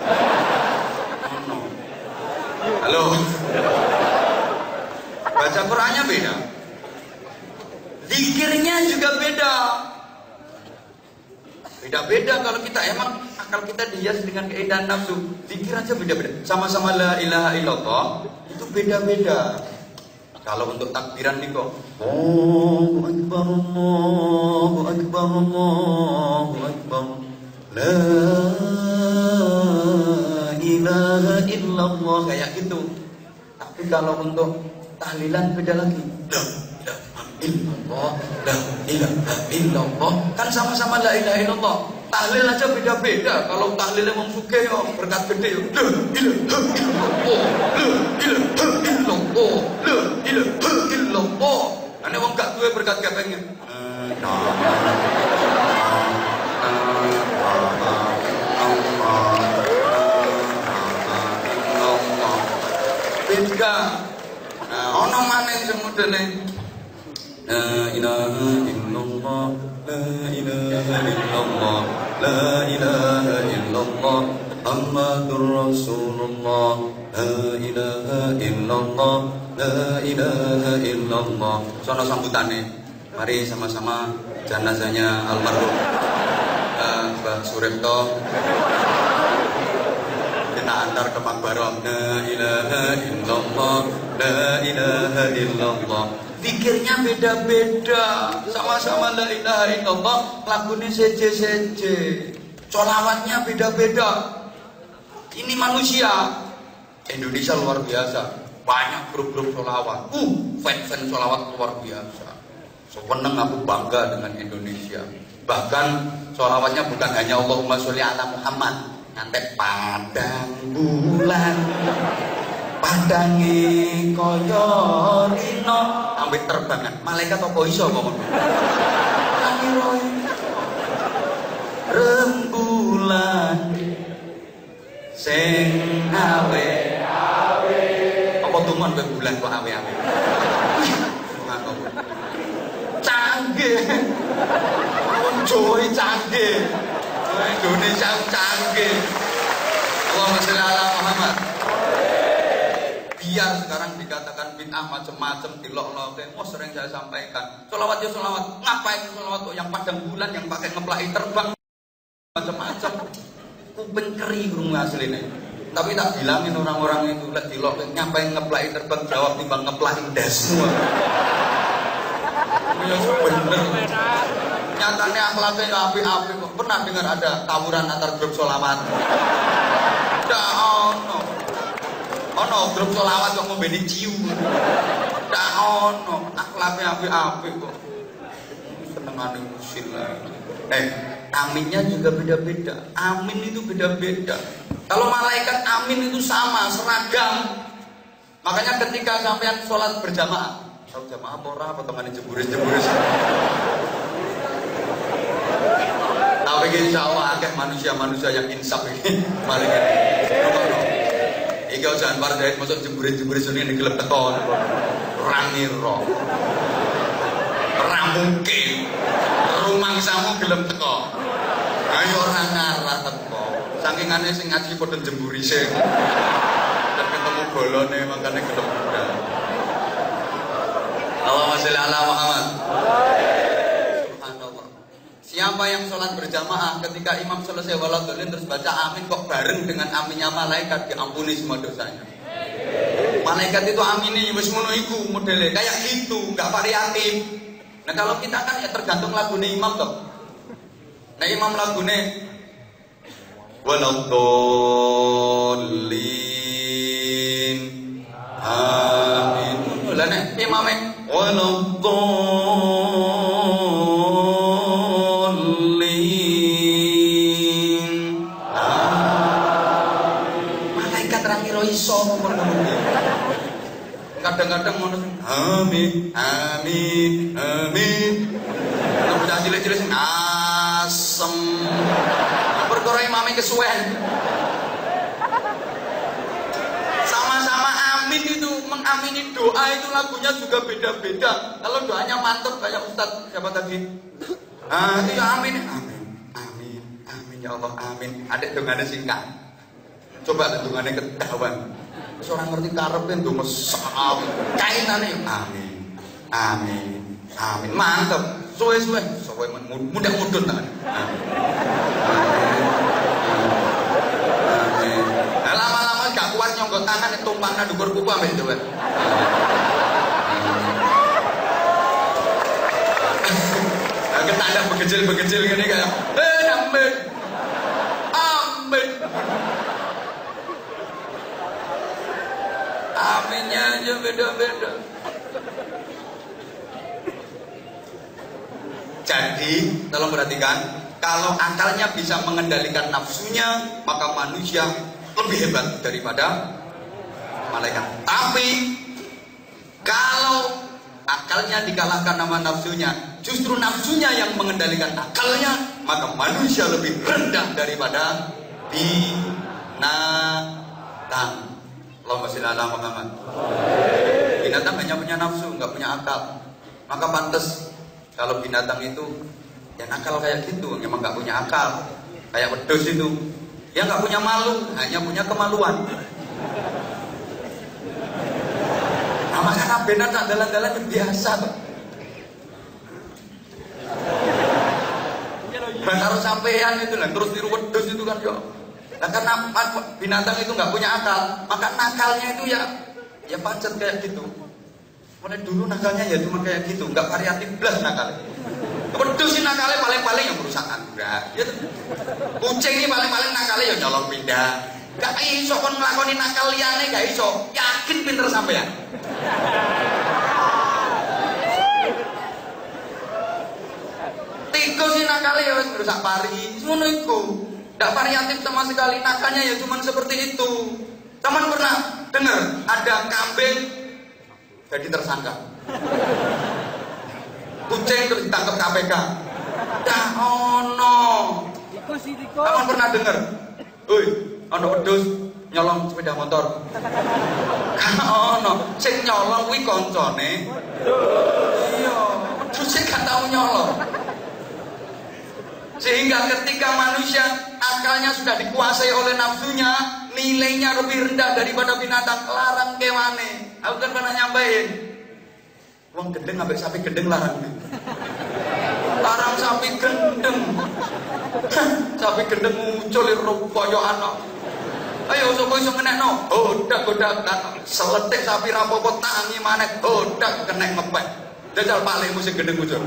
Ngono. Halo. Baca Qur'annya beda. Zikirnya juga beda. Beda-beda kalau kita emang akal kita dihias dengan keindahan nafsu. Zikir aja beda-beda. Sama-sama la ilaha illallah itu beda-beda. Kalau untuk takbiran nih kok Allahu Akbar, Allahu Akbar, Allahu Akbar, la ilaha illallah kayak gitu. Tapi kalau untuk tahlilan beda lagi. La ilaha illallah, la ilaha illallah. Kan sama-sama la ilaha illallah. Tahlil aja beda-beda. Kalau tahlilnya wong sugih yo berkat gede yo. La ilaha illallah, la ilaha illallah, la ilaha illallah. Ane wong gak duwe berkat gepengnya. Beda. Ono maneh sing modele la ilaha illallah, la ilaha illallah, la ilaha illallah, Muhammadur Rasulullah, la ilaha illallah, la ilaha illallah. Sono sambutane. Mari sama-sama jenazahnya almarhum Mbah Suripto kita antar ke makbarah. La ilaha illallah, la ilaha illallah. Pikirnya beda-beda. Sama-sama la ilaha illallah, lagunya seje-seje. Sholawatnya beda-beda. Ini manusia. Indonesia luar biasa. Banyak grup-grup sholawat. Fan-fan sholawat luar biasa. Sewenang aku bangga dengan Indonesia. Bahkan sholawatnya bukan hanya Allahumma sholli ala Muhammad. Ngantek padang bulan, padangi kaya dino, ambek terbangan. Malaikat apa iso kok ngono? Rembulan sing awe-awe. Apa tuman kowe bulan kok awe-awe? Canggih. Joy canggih. Indonesia canggih. Allahumma sholli ala Muhammad. Biar sekarang dikatakan bid'ah macam-macam dilok-lokin. Oh sering saya sampaikan. Sholawat ya sholawat. Ngapain sholawat kok yang padang bulan, yang pakai ngeplaki terbang macam-macam. Kuping keri krungu asline. Tapi tak bilangin orang-orang itu lek dilok ngapain ngeplaki terbang, jawab timbang ngeplaki dasmu. bener. Nyatanya akhlaknya api-api kok. Pernah dengar ada tawuran antar grup sholawat? Ndak ono. Ono grup sholawat kok ngombe ciu. Ndak ono. Akhlaknya api-api kok. Senengane musil lah. Aminnya juga beda-beda. Amin itu beda-beda. Kalau malaikat amin itu sama, seragam. Makanya ketika sampean sholat berjamaah, tahu jamaah apa teman jeburis-jeburis. Tapi insya Allah akeh manusia-manusia yang insaf ini. Malaikat. Iki jangan partai masuk jeburis-jeburis ini digelem tekon. Rangiro. Ora mungkin. Rumangsamu gelem teko. Ayo ora ngarah teko. Sakingane sing ngaji padha jemburise. Dan ketemu golone makane gelem budal. Allahumma sholli ala Muhammad. Subhanallah. Siapa yang sholat berjamaah ketika imam selesai waladhdallin terus baca amin kok bareng dengan aminnya malaikat, diampuni semua dosanya. Malaikat itu amini wis ngono iku modele kayak gitu, enggak variatif. Nah kalau kita kan ya tergantung lagune imam toh. Nah imam lagune waladhdallin amin. Lah nek imame waladhdallin malaikat ra ngira iso ngomong ngono. Kadang-kadang ngono amin amin amin. Nek bocah cilik-cilik sing asem. Perkara imame kesuwen. Sama-sama amin itu mengamini doa itu lagunya juga beda-beda. Kalau doanya mantep kayak Ustadz siapa tadi? Itu ya amin amin amin amin ya Allah amin. Ada dongane singkat. Coba dongane ketahuan. Seorang ngerti karepe ndonga sak kaitane amin amin amin mantep suwe-suwe mudah mudun ta amin lama-lama gak kuat nyonggot tangan tumpangna dhuwur kuku ambek itu agak tanda begecil gini kayak amin amin aminnya aja beda-beda. Jadi, tolong perhatikan, kalau akalnya bisa mengendalikan nafsunya, maka manusia lebih hebat daripada malaikat. Tapi, kalau akalnya dikalahkan sama nafsunya, justru nafsunya yang mengendalikan akalnya, maka manusia lebih rendah daripada binatang. Allahumma sholli ala Muhammad. Binatang hanya punya nafsu, nggak punya akal. Maka pantas kalau binatang itu yang nakal kayak gitu, memang nggak punya akal. Kayak wedhus itu, dia nggak punya malu, hanya punya kemaluan. Nah, maka binatang dalan-dalan biasa kok. Baru sampean itu lah, terus tiru wedhus itu kan yo. Nah, karena binatang itu nggak punya akal, maka nakalnya itu ya pacet kayak gitu. Mulai dulu nakalnya ya cuma kayak gitu, nggak variatif belas nakalnya. Wedhus sih nakalnya paling-paling yang merusak anggrek. Ya, kucing ini paling-paling nakalnya ya nyolong pindah. Gak iso kon nglakoni nakal liyane gak iso. Yakin pinter sampean. Tikus sih nakalnya ya wis merusak pari. Ngono iku. Tidak variatif sama sekali, nakalnya ya cuma seperti itu. Teman pernah dengar ada kambing jadi tersangka, kucing terus ditangkap KPK. Dah ono. Teman pernah dengar, ono wedhus nyolong sepeda motor. Ono, sing nyolong kuwi koncone. Iya, wedhus gak tau nyolong. Sehingga ketika manusia akalnya sudah dikuasai oleh nafsunya, nilainya lebih rendah daripada binatang. Larang kewane. Aku kan pernah nyampein, wong gendeng ambek sapi gendeng larang. Larang sapi gendeng. Sapi gendeng muncul di kaya anak. Ayo sapa iso ngenekno? Godak seletik sapi rapopo tangi maneh godak kenek ngepek. Jajal paling musik gendeng muncul.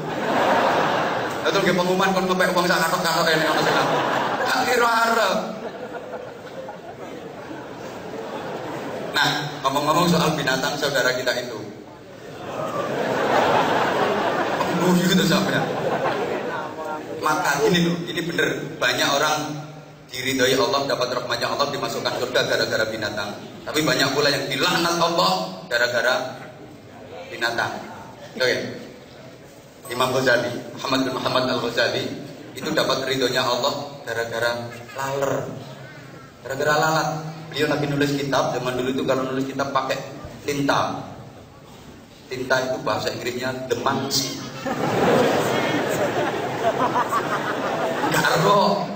Betul nggih pengumuman kon ngepek wong sak kathok-kathok ene ono sing gak kira arep. Nah, ngomong-ngomong soal binatang saudara kita itu. Pembunuh itu sampai. Maka ini loh, ini bener. Banyak orang diridhoi Allah, dapat rahmatnya Allah, dimasukkan surga gara-gara binatang. Tapi banyak pula yang dilaknat Allah gara-gara binatang. Oke. Imam Ghazali, Muhammad bin Muhammad Al-Ghazali itu dapat ridhonya Allah gara-gara laler. Gara-gara lalat. Beliau lagi nulis kitab, zaman dulu itu kalau nulis kitab pakai tinta. Tinta itu bahasa Inggrisnya demansi. Garo.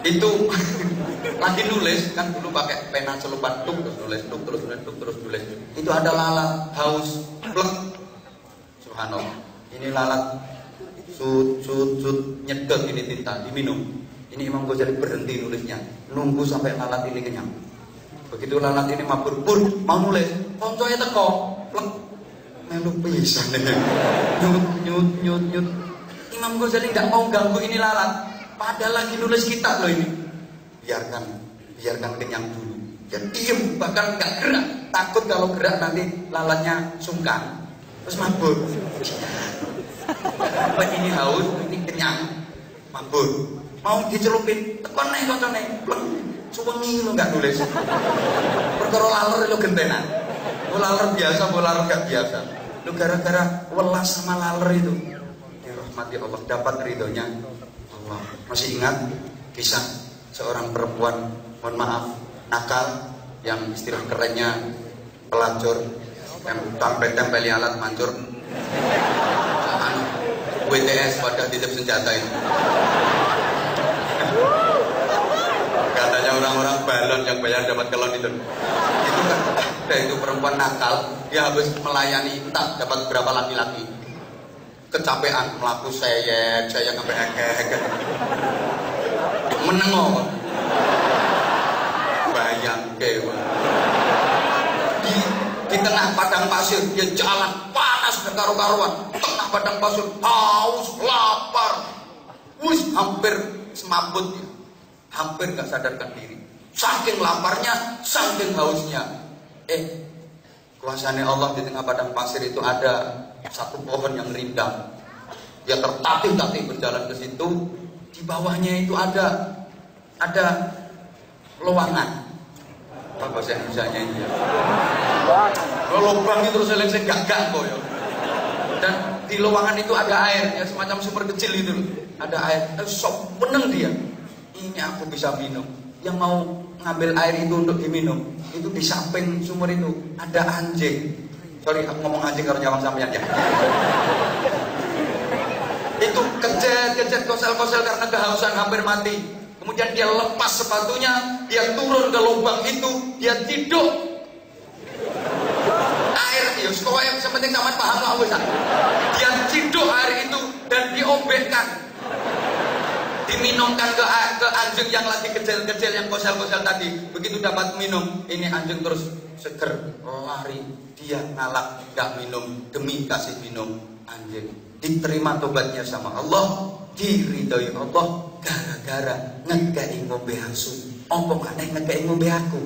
Itu lagi nulis kan dulu pakai pena celupan terus nulis. Itu ada lalat haus, plek. Subhanallah. Ini lalat sut nyedot ini tinta diminum. Ini Imam Ghazali berhenti nulisnya, nunggu sampai lalat ini kenyang. Begitu lalat ini mabur pun mau nulis, koncoe teko, plek melu pisan. Nyut. Imam Ghazali nggak mau ganggu ini lalat, padahal lagi nulis kitab loh ini. Biarkan kenyang dulu. Ya diem, bahkan nggak gerak, takut kalau gerak nanti lalatnya sungkan, terus mabur. Apa ini haus, ini kenyang, mabur. Mau dicelupin, tekon nih koncone, plek, suwengi lo nggak nulis. Perkara laler lo gentenan. Laler biasa, laler nggak biasa. Lo gara-gara welas sama laler itu. Ya rahmati Allah, dapat ridhonya Allah. Masih ingat kisah seorang perempuan, mohon maaf, nakal, yang istilah kerennya pelacur, yang tempeli alat mancur. WTS pada titip senjata itu. Katanya orang-orang balon yang bayar dapat kelon itu. Itu kan itu perempuan nakal, dia habis melayani tak dapat berapa laki-laki. Kecapean melaku saya sampai hek. Menengok. Bayang dewa. Di tengah padang pasir dia jalan panas berkaru-karuan, tengah padang pasir haus lapar, hampir semaput dia, hampir nggak sadarkan diri, saking laparnya, saking hausnya. Kuasanya Allah di tengah padang pasir itu ada satu pohon yang rindang, dia tertatih-tatih berjalan ke situ, di bawahnya itu ada lowongan. Apa bahasa Indonesianya ini ya? Lubang itu terus selesai gagak kok ya. Dan di lowongan itu ada air, ya semacam sumber kecil itu loh. Ada air, sok meneng dia. Ini aku bisa minum. Yang mau ngambil air itu untuk diminum, itu di samping sumur itu ada anjing. Sorry, aku ngomong anjing kalau nyawang sampean ya. Itu kejet kosel-kosel karena kehausan hampir mati. Kemudian dia lepas sepatunya, dia turun ke lubang itu, dia tidur. Air itu, sekolah yang sepenting sama paham lah wes. Dia tidur air itu dan diobekkan, diminumkan ke anjing yang lagi kecil-kecil yang kosel-kosel tadi. Begitu dapat minum, ini anjing terus seger, lari, dia ngalak, gak minum demi kasih minum anjing. Diterima tobatnya sama Allah, diridhoi Allah gara-gara ngekei ngombe asu. Apa maneh ngekei ngombe aku?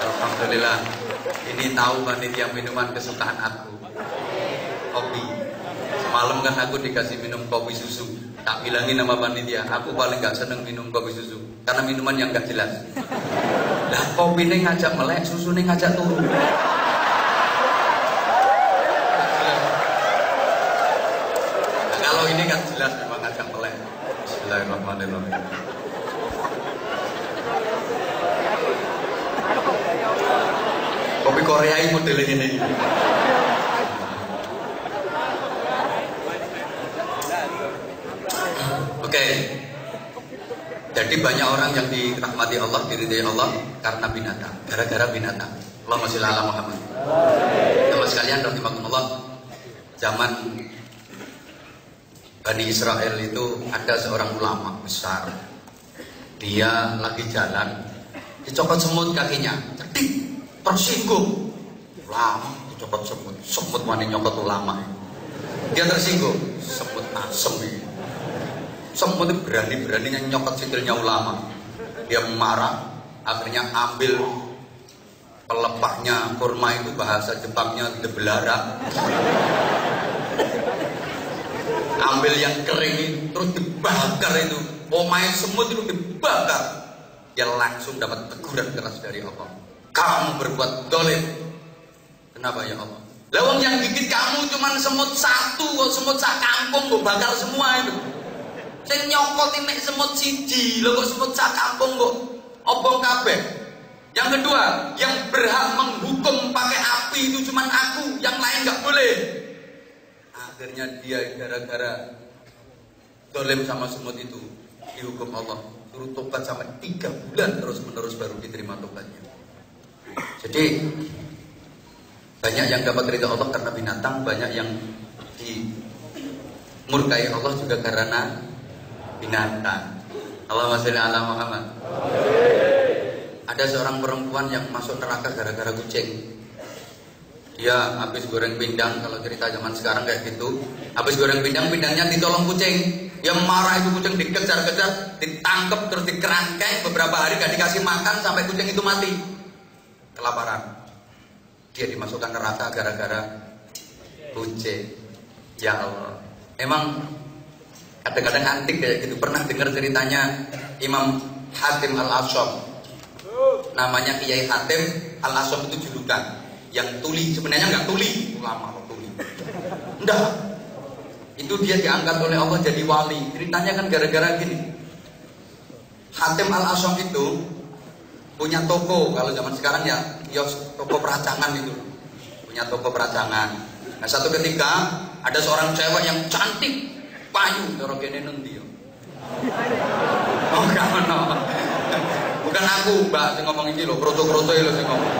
Alhamdulillah, ini tahu panitia minuman kesukaan aku, kopi. Semalam kan aku dikasih minum kopi susu. Tak bilangin nama panitia, aku paling gak seneng minum kopi susu karena minuman yang gak jelas. Lah kopi ini ngajak melek, susu ini ngajak turun. Nah, kalau ini kan jelas memang ngajak melek. Bismillahirrahmanirrahim. Kopi Korea ini modelnya ini. Oke. Jadi banyak orang yang dirahmati Allah, diridhai Allah karena binatang, gara-gara binatang. Allahumma sholli ala Muhammad. Teman sekalian rahimakumullah, zaman Bani Israel itu ada seorang ulama besar. Dia lagi jalan, dicopot semut kakinya, cedik, tersinggung. Lama dicopot semut, semut wani nyokot ulama. Dia tersinggung, semut asem ini. Semut itu berani-beraninya nyokot sikilnya ulama. Dia marah, akhirnya ambil pelepahnya kurma itu, bahasa Jepangnya debelara. Ambil yang kering terus dibakar itu. Omae semut itu dibakar. Dia langsung dapat teguran keras dari Allah. Kamu berbuat dolim. Kenapa ya Allah? Lawang yang gigit kamu cuman semut satu, kok semut sak kampung kok bakar semua itu. Saya nyokot ini semut siji, lo kok semut sak kampung kok obong kabeh. Yang kedua, yang berhak menghukum pakai api itu cuman aku, yang lain nggak boleh. Akhirnya dia gara-gara dolim sama semut itu dihukum Allah, suruh tobat sampai 3 bulan terus-menerus baru diterima tobatnya. Jadi banyak yang dapat ridha Allah karena binatang, banyak yang dimurkai Allah juga karena binatang. Allahumma sholli ala Muhammad. Ada seorang perempuan yang masuk neraka gara-gara kucing. Dia habis goreng pindang, kalau cerita zaman sekarang kayak gitu. Habis goreng pindang, pindangnya ditolong kucing. Dia marah, itu kucing dikejar-kejar, ditangkap terus dikerangkeng. Beberapa hari gak dikasih makan sampai kucing itu mati. Kelaparan. Dia dimasukkan neraka gara-gara kucing. Ya Allah. Emang kadang-kadang antik kayak gitu. Pernah dengar ceritanya Imam Hatim Al-Asyam. Namanya Kiai Hatim Al-Asyam itu julukan. Yang tuli, sebenarnya nggak tuli, ulama kok tuli. Enggak. Itu dia diangkat oleh Allah jadi wali. Ceritanya kan gara-gara gini. Hatim Al-Asyam itu punya toko, kalau zaman sekarang ya kios, toko peracangan itu. Punya toko peracangan. Nah, satu ketika ada seorang cewek yang cantik, payu, cara kene nundi. Oh, no. Bukan aku, Mbak, sing ngomong iki lho, kroto-kroto lho sing ngomong.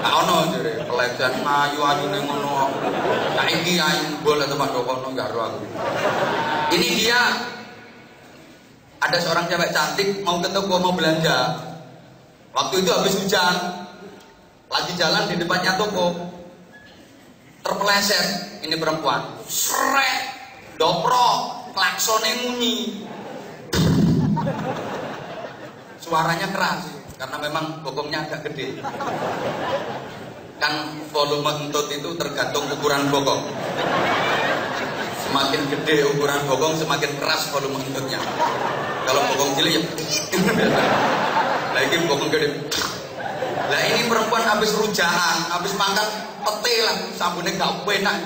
Tak ono jare pelecehan ayu-ayune ngono. Saiki ayu boleh tempat dokono gak ro aku. Ini dia ada seorang cewek cantik mau ke toko mau belanja. Waktu itu habis hujan. Lagi jalan di depannya toko. Terpeleset ini perempuan. Srek, doprok, klaksone munyi. Suaranya keras karena memang bokongnya agak gede. Kan volume entut itu tergantung ukuran bokong. Semakin gede ukuran bokong, semakin keras volume entutnya. Kalau bokong cilik ya lagi bokong gede. Lah ini perempuan habis rujahan, habis makan pete lah, sabune gak enak.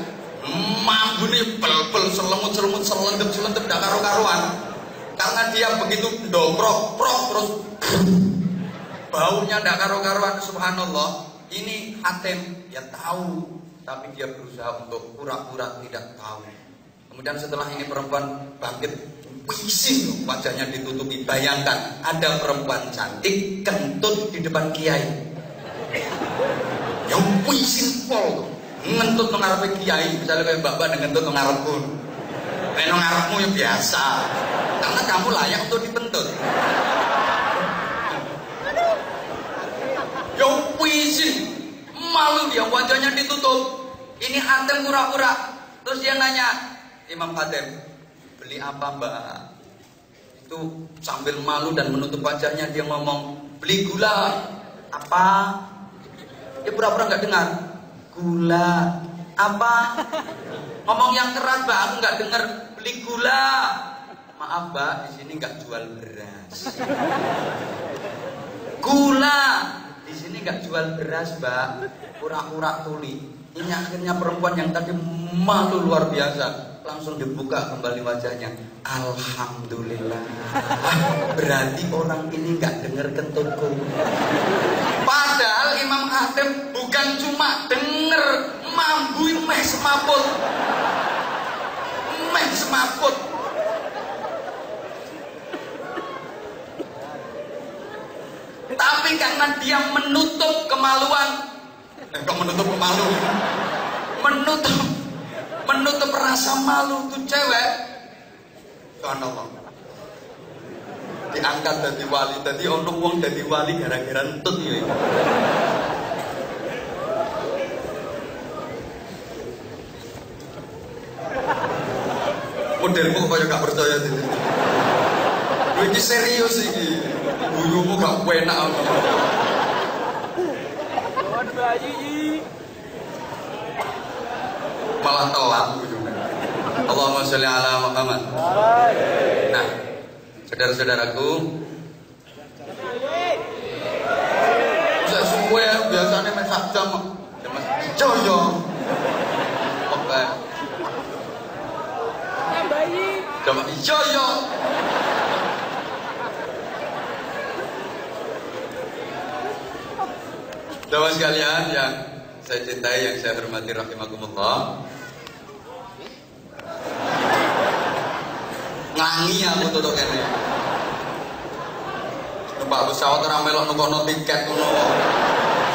Mambune bel-bel selemut-selemut selendep-selendep dak karo-karuan. Karena dia begitu dobrok, terus baunya ndak karo-karuan, subhanallah. Ini Hatim, dia tahu, tapi dia berusaha untuk pura-pura tidak tahu. Kemudian setelah ini perempuan bangkit, bising, wajahnya ditutupi. Bayangkan, ada perempuan cantik, kentut di depan kiai. Yang bising pol, ngentut ngarepe kiai, misalnya kayak mbak-mbak dengan ngentut ngarepku. Kayak ngarepmu ya biasa. Karena kamu layak untuk dibentut. Yang puisin, malu dia, wajahnya ditutup. Ini Hatim pura-pura. Terus dia nanya, Imam Hatim, beli apa mbak? Itu sambil malu dan menutup wajahnya dia ngomong, beli gula. Apa? Dia pura-pura nggak dengar. Gula. Apa? Ngomong yang keras mbak, aku nggak dengar. Beli gula. Maaf mbak, di sini nggak jual beras. Gula. Di sini nggak jual beras mbak, pura-pura tuli. Ini akhirnya perempuan yang tadi malu luar biasa langsung dibuka kembali wajahnya. Alhamdulillah, berarti orang ini nggak dengar kentutku. Padahal Imam Hatim bukan cuma denger, mambu meh semaput, meh semaput. Tapi karena dia menutup kemaluan, menutup rasa malu tuh cewek, subhanallah, diangkat dari wali. Tadi ono wong dari wali gara-gara entut ya. modelmu kaya gak percaya itu. Ini serius ini. Buyumu gak enak. Malah telat buyumu. Allahumma sholli ala Muhammad. Nah, saudara-saudaraku, bisa suwe biasanya main sak jam. Ijo yo. Oke. Coba ijo yo. Saudara sekalian yang saya cintai, yang saya hormati rahimakumullah. Ngangi aku tuh kene. Numpak pesawat ora melok nukono tiket ngono.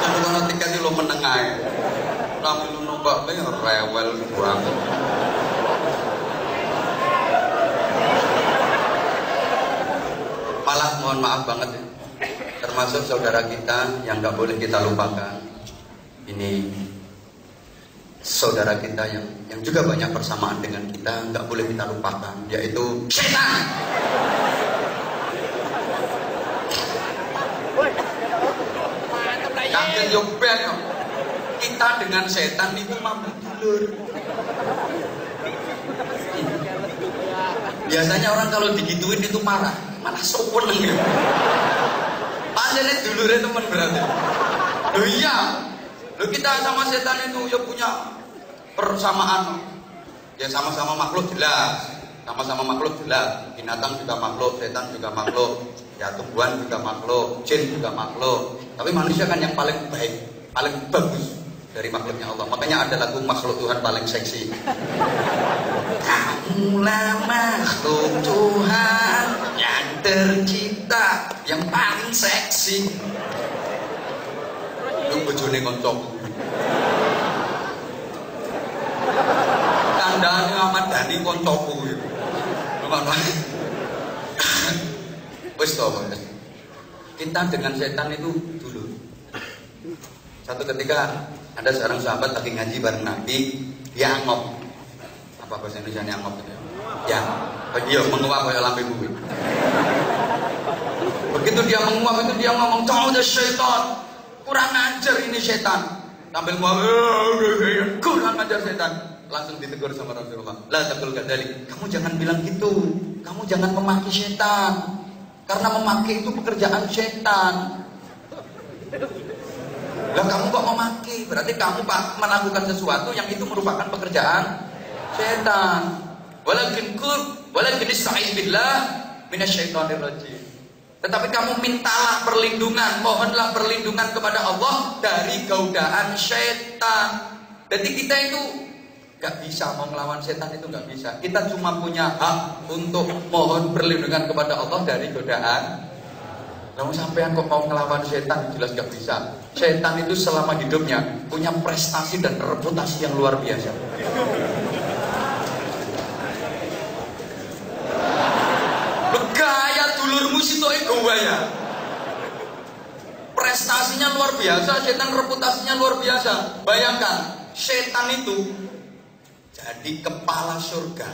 Sing nukono tiket iki lho meneng ae. Ora melu numpak ning rewel banget. Malah mohon maaf banget ya. Termasuk saudara kita yang nggak boleh kita lupakan. Ini saudara kita yang juga banyak persamaan dengan kita, nggak boleh kita lupakan, yaitu setan. Kaget yo ben kita dengan setan itu mampu dulur. Biasanya orang kalau digituin itu marah, malah sopan ya. Panjangnya dulurnya teman berarti. Loh iya, loh kita sama setan itu ya punya persamaan. Ya sama-sama makhluk jelas, sama-sama makhluk jelas. Binatang juga makhluk, setan juga makhluk, ya tumbuhan juga makhluk, jin juga makhluk. Tapi manusia kan yang paling baik, paling bagus dari makhluknya Allah. Makanya ada lagu makhluk Tuhan paling seksi. Kamulah makhluk Tuhan yang tercipta yang paling seksi. Lu bojone koncoku. Kandhane Ahmad Dhani koncoku iki. Ngono. Wis to, kita dengan setan itu dulu. Satu ketika ada seorang sahabat lagi ngaji bareng Nabi, dia angop. Apa bahasa Indonesia angop itu? Ya, dia menguap kayak lambe bumi. Begitu dia menguap itu dia ngomong, "Ta'udz syaitan." Kurang ajar ini setan. Sambil ngomong, kurang ajar setan. Langsung ditegur sama Rasulullah. La taqul kadzalik. Kamu jangan bilang gitu. Kamu jangan memaki setan. Karena memaki itu pekerjaan setan. Lah kamu kok memaki? Berarti kamu melakukan sesuatu yang itu merupakan pekerjaan setan. Walakin istaiz billah minasyaitonir rajim. Tetapi kamu mintalah perlindungan, mohonlah perlindungan kepada Allah dari godaan setan. Jadi kita itu gak bisa mau melawan setan, itu gak bisa. Kita cuma punya hak untuk mohon perlindungan kepada Allah dari godaan. Kamu sampean kok mau melawan setan, jelas gak bisa. Setan itu selama hidupnya punya prestasi dan reputasi yang luar biasa. Gaya dulurmu situ ya. Prestasinya luar biasa, setan reputasinya luar biasa. Bayangkan, setan itu jadi kepala surga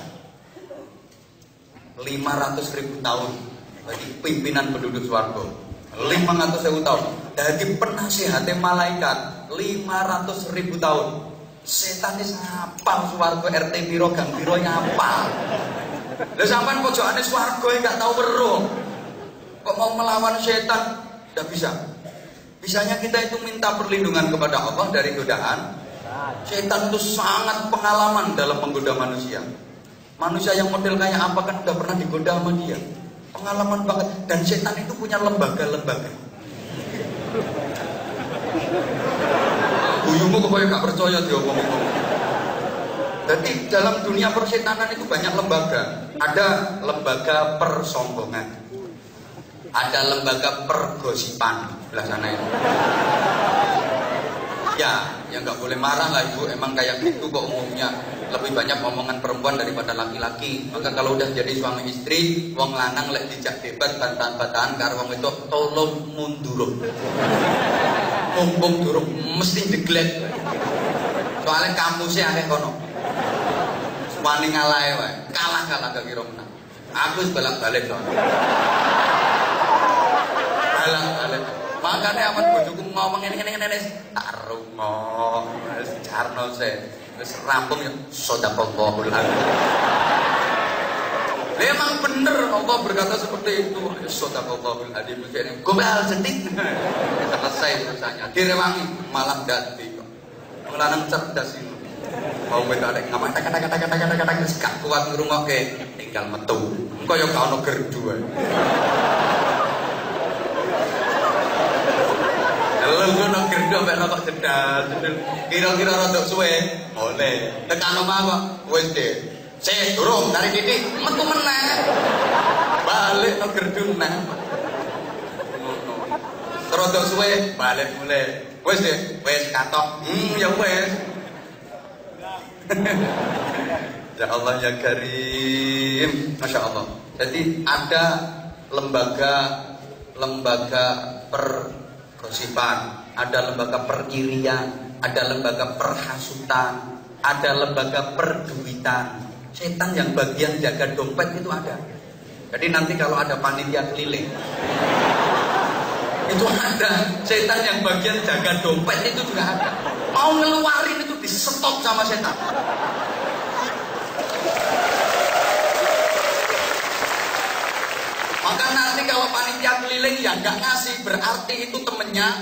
500.000 tahun. Jadi pimpinan penduduk swarga 500.000 tahun. Jadi penasihatnya malaikat 500.000 tahun. Setan ini hafal swarga RT piro gang piro hafal. Lah sampean pojokane swarga gak tau weruh. Kok mau melawan setan? Tidak bisa. Bisanya kita itu minta perlindungan kepada Allah dari godaan. Setan itu sangat pengalaman dalam menggoda manusia. Manusia yang model kayak apa kan udah pernah digoda sama dia. Pengalaman banget. Dan setan itu punya lembaga-lembaga. Buyumu kok gak percaya dia ngomong-ngomong. Jadi dalam dunia persetanan itu banyak lembaga. Ada lembaga persombongan, ada lembaga pergosipan belah sana itu. Ya nggak boleh marah lah ibu. Emang kayak gitu kok umumnya. Lebih banyak omongan perempuan daripada laki-laki. Maka kalau udah jadi suami istri, wong lanang lek dijak debat bantahan-bantahan karo wong itu tolong mundur. Mumpung durung mesti deglet. Soalnya kamu sih akeh kono. wani ngalahe wae. Kalah gak kira menang. Aku wis balak-balik to. Balak-balik. Makane amat bojoku ngomong ngene tak rungo. Wis jarno se. Wis rampung ya sedekahul adzim. Memang bener Allah berkata seperti itu. Sedekahul adzim. Gombal cetik. Selesai urusannya. Direwangi malah dadi kok. Lanang cerdas ini. Mau beda nek ngamak kata-kata gak kuat ngrungokke tinggal metu. Engko ya gak ono gerdu ae. Kalau ngono gerdu mek rokok jedal. Kira-kira rada suwe, oleh. Tekan omah kok wis de. Sik durung tarik titik, metu meneh. Balik no gerdu neh. Ngono. Rada suwe, balik mulai. Wis de, wis katok. Ya wis. Ya Allah ya Karim, Masya Allah. Jadi ada lembaga pergosipan, ada lembaga perkirian, ada lembaga perhasutan, ada lembaga perduitan. Setan yang bagian jaga dompet itu ada. Jadi nanti kalau ada panitia keliling itu ada. Setan yang bagian jaga dompet itu juga ada. Mau ngeluarin itu di stop sama setan. Maka nanti kalau panitia keliling yang gak ngasih berarti itu temennya.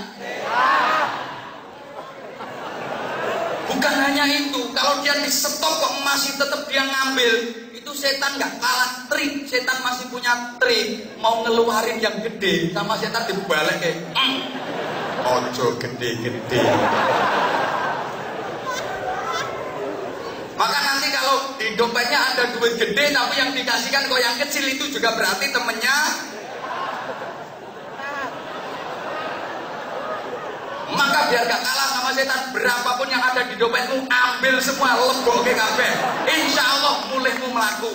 Bukan hanya itu, kalau dia di stop kok masih tetap dia ngambil, itu setan gak kalah trik. Setan masih punya trik. Mau ngeluarin yang gede sama setan dibalik kayak ojo gede-gede. Maka nanti kalau di dompetnya ada duit gede tapi yang dikasihkan kok yang kecil, itu juga berarti temennya. Maka biar gak kalah sama setan, berapapun yang ada di dompetmu ambil semua, lebokke kabeh. Insya Allah mulihmu melaku.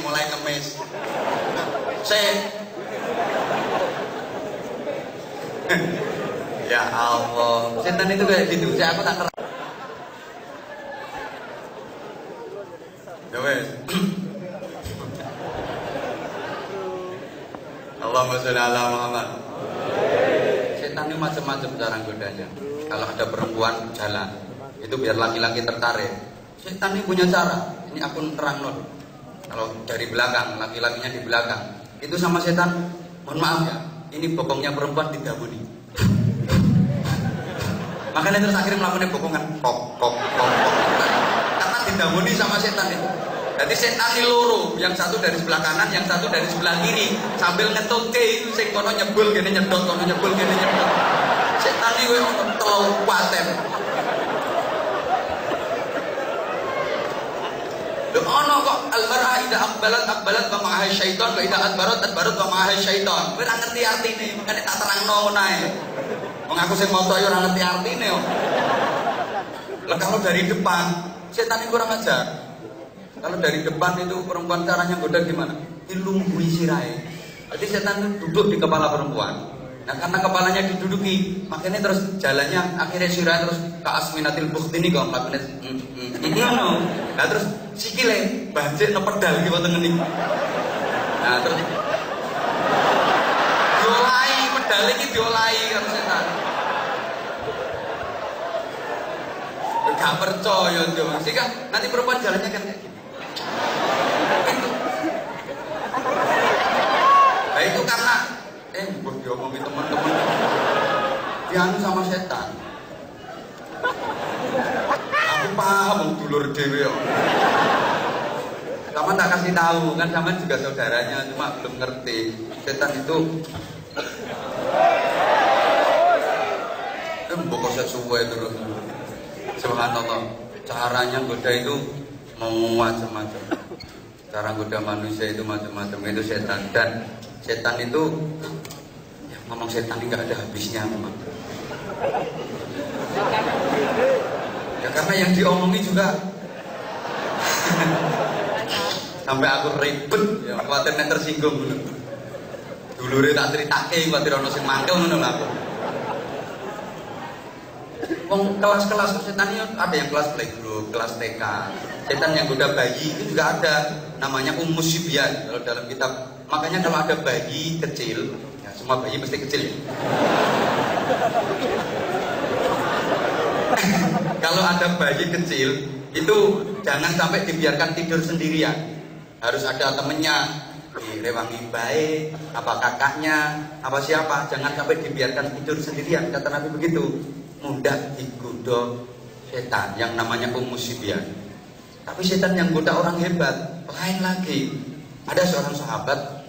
Mulai ngemis. Ya Allah, setan itu kayak gitu. Aku tak ngerti. Ya wes. Allahumma sholli ala Muhammad. Setan ini macam-macam cara godanya. Kalau ada perempuan jalan, itu biar laki-laki tertarik. Setan ini punya cara. Ini aku terang non. Kalau dari belakang, laki-lakinya di belakang, itu sama setan. Mohon maaf ya, ini bokongnya perempuan didabuni. Makanya terus akhirnya melakukan bokongan, kok. Karena didabuni sama setan itu. Jadi setan ini loro, yang satu dari sebelah kanan, yang satu dari sebelah kiri, sambil ngetutke itu sing kono nyebul gini nyedot, kono nyebul gini nyedot. Setan ini koyo telu kuaten. Lho ono kok al-mar'a idza aqbalat wa ma'aha syaitan wa idza adbarat wa ma'aha syaitan. Kowe ora ngerti artine, makane tak terangno ngono ae. Wong aku sing maca ya ora ngerti artine kok. Lah kalau dari depan, setan ini kurang ajar. Kalau dari depan itu perempuan caranya goda gimana? Dilunggui sirahe. Jadi setan itu duduk di kepala perempuan. Nah karena kepalanya diduduki, makanya terus jalannya akhirnya sirahe terus ke asminatil bukhtini kok makanya ngono. Nah terus sikile banjir no pedal iki wonten ngene. Nah terus diolahi pedal iki diolahi karo setan. Gak percaya yo. Sehingga nanti perempuan jalannya kan kayak gini. Nah itu karena buat diomongin teman-teman dianu sama setan. Aku paham dulur dewe yo. Sama tak kasih tahu kan, sama juga saudaranya, cuma belum ngerti. Setan itu mbok sesuai terus. Subhanallah. Caranya goda itu mau macam-macam. Cara goda manusia itu macam-macam, itu setan. Dan setan itu ya, ngomong setan ini gak ada habisnya memang. Ya karena yang diomongi juga sampai aku ribet ya, khawatirnya tersinggung dulu. Dulure tak ceritake khawatir ono sing mangkel ngono lho aku. Wong kelas-kelas setan ini ada yang kelas playgroup, kelas TK. Setan yang goda bayi itu juga ada, namanya Ummus Sibyan kalau dalam kitab. Makanya kalau ada bayi kecil, ya semua bayi pasti kecil ya. Kalau ada bayi kecil itu jangan sampai dibiarkan tidur sendirian. Harus ada temennya, direwangi baik, apa kakaknya, apa siapa. Jangan sampai dibiarkan tidur sendirian. Kata Nabi begitu. Mudah digoda setan yang namanya Ummus Sibyan. Tapi setan yang goda orang hebat lain lagi. Ada seorang sahabat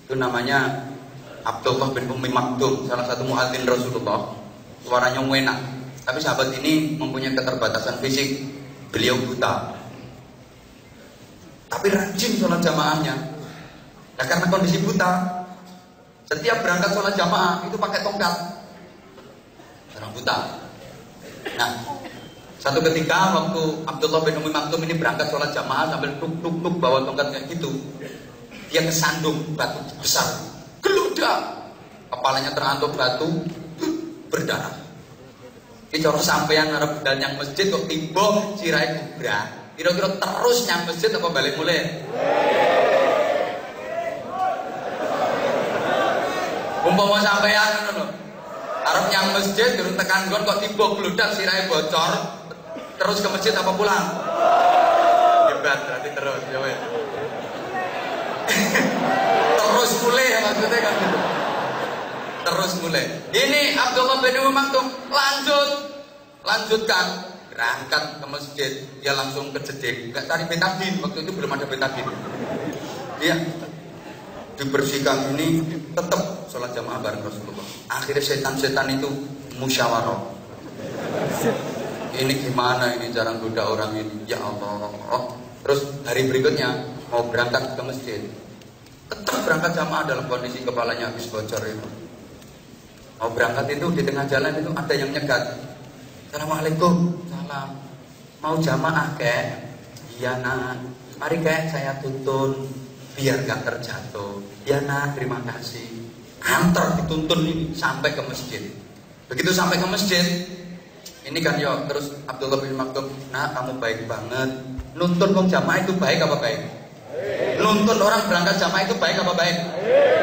itu namanya Abdullah bin Ummi Maktum, salah satu muadzin Rasulullah. Suaranya enak. Tapi sahabat ini mempunyai keterbatasan fisik. Beliau buta. Tapi rajin sholat jamaahnya. Nah karena kondisi buta, setiap berangkat sholat jamaah itu pakai tongkat. Orang buta. Nah, satu ketika waktu Abdullah bin Ummi Maktum ini berangkat sholat jamaah sambil tuk bawa tongkat kayak gitu, dia kesandung batu besar, geludak, kepalanya terantuk batu, berdarah. Ini cara sampeyan arep budal nyang masjid kok tiba sirahe kubra. Kira-kira terus nyang masjid apa balik mulai? Umpama sampeyan ngono lho. Arep nyang masjid durung tekan nggon kok tiba gludak sirahe bocor, terus ke masjid apa pulang? Hebat berarti terus ya weh. Terus mulai ya maksudnya kan gitu. Terus mulai. Ini Abdullah bin Ummi Maktum lanjutkan berangkat ke masjid, dia langsung kejedek, nggak cari betadin, waktu itu belum ada betadin. Dia dibersihkan ini tetap sholat jamaah bareng Rasulullah. Akhirnya setan-setan itu musyawarah. Ini gimana ini cara goda orang ini? Ya Allah. Terus hari berikutnya mau berangkat ke masjid, tetap berangkat jamaah dalam kondisi kepalanya habis bocor itu. Mau berangkat itu di tengah jalan itu ada yang nyegat. Assalamualaikum. Salam. Mau jamaah kek? Iya nak. Mari kek saya tuntun biar gak terjatuh. Ya nak, terima kasih. Antar dituntun ini sampai ke masjid. Begitu sampai ke masjid, ini kan yo terus Abdullah bin Maktum, nah kamu baik banget. Nuntun wong jamaah itu baik apa baik? Nuntun orang berangkat jamaah itu baik apa baik?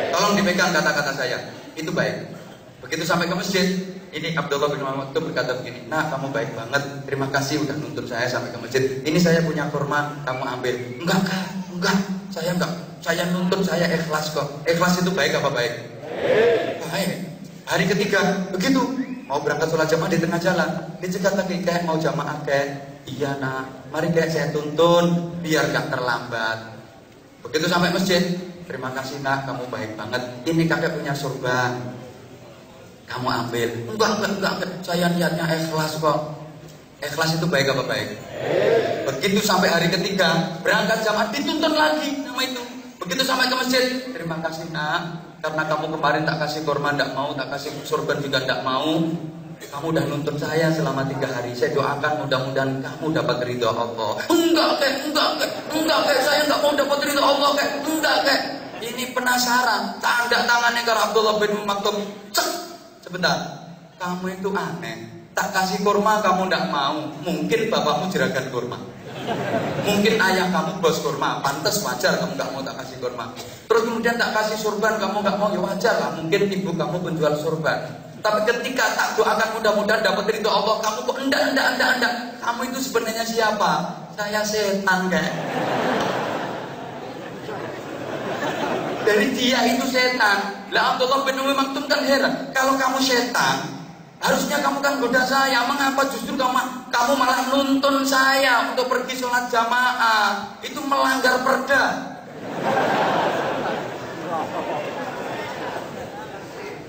Tolong dipegang kata-kata saya. Itu baik. Begitu sampai ke masjid, ini Abdullah bin Maktum berkata begini, nah kamu baik banget, terima kasih udah nuntun saya sampai ke masjid. Ini saya punya kurma, kamu ambil. Enggak kak, enggak, saya enggak. Saya nuntun, saya ikhlas kok. Ikhlas itu baik apa baik? Baik. Hari ketiga, begitu mau berangkat sholat jamaah di tengah jalan, dicegat lagi, kayak mau jamaah kayak, iya nak, mari kayak saya tuntun biar gak terlambat. Begitu sampai masjid, terima kasih nak, kamu baik banget. Ini kakek punya surban, kamu ambil. Enggak, saya niatnya ikhlas kok. Ikhlas itu baik apa baik? Begitu sampai hari ketiga, berangkat jamaah dituntun lagi nama itu. Begitu sampai ke masjid, terima kasih nak, karena kamu kemarin tak kasih korma ndak mau, tak kasih surban juga ndak mau. Kamu udah nuntun saya selama 3 hari. Saya doakan mudah-mudahan kamu dapat ridho Allah. Enggak kek, saya enggak mau dapat ridho Allah kek. Enggak kek. Ini penasaran. Tanda tangannya ke Abdullah bin Maktum. Cek. Sebentar. Kamu itu aneh. Tak kasih kurma kamu ndak mau. Mungkin bapakmu jeragan kurma. Mungkin ayah kamu bos kurma. Pantas wajar kamu nggak mau tak kasih kurma. Terus kemudian tak kasih surban kamu nggak mau, ya wajar lah. Mungkin ibu kamu penjual surban. Tapi ketika tak doakan mudah-mudahan dapat ridho Allah, kamu kok enggak. Kamu itu sebenarnya siapa? Saya setan kayak. Dari dia itu setan. Lah Abdullah bin Ummi Maktum kan heran. Kalau kamu setan, harusnya kamu kan goda saya. Mengapa justru kamu malah nuntun saya untuk pergi sholat jamaah? Itu melanggar perda.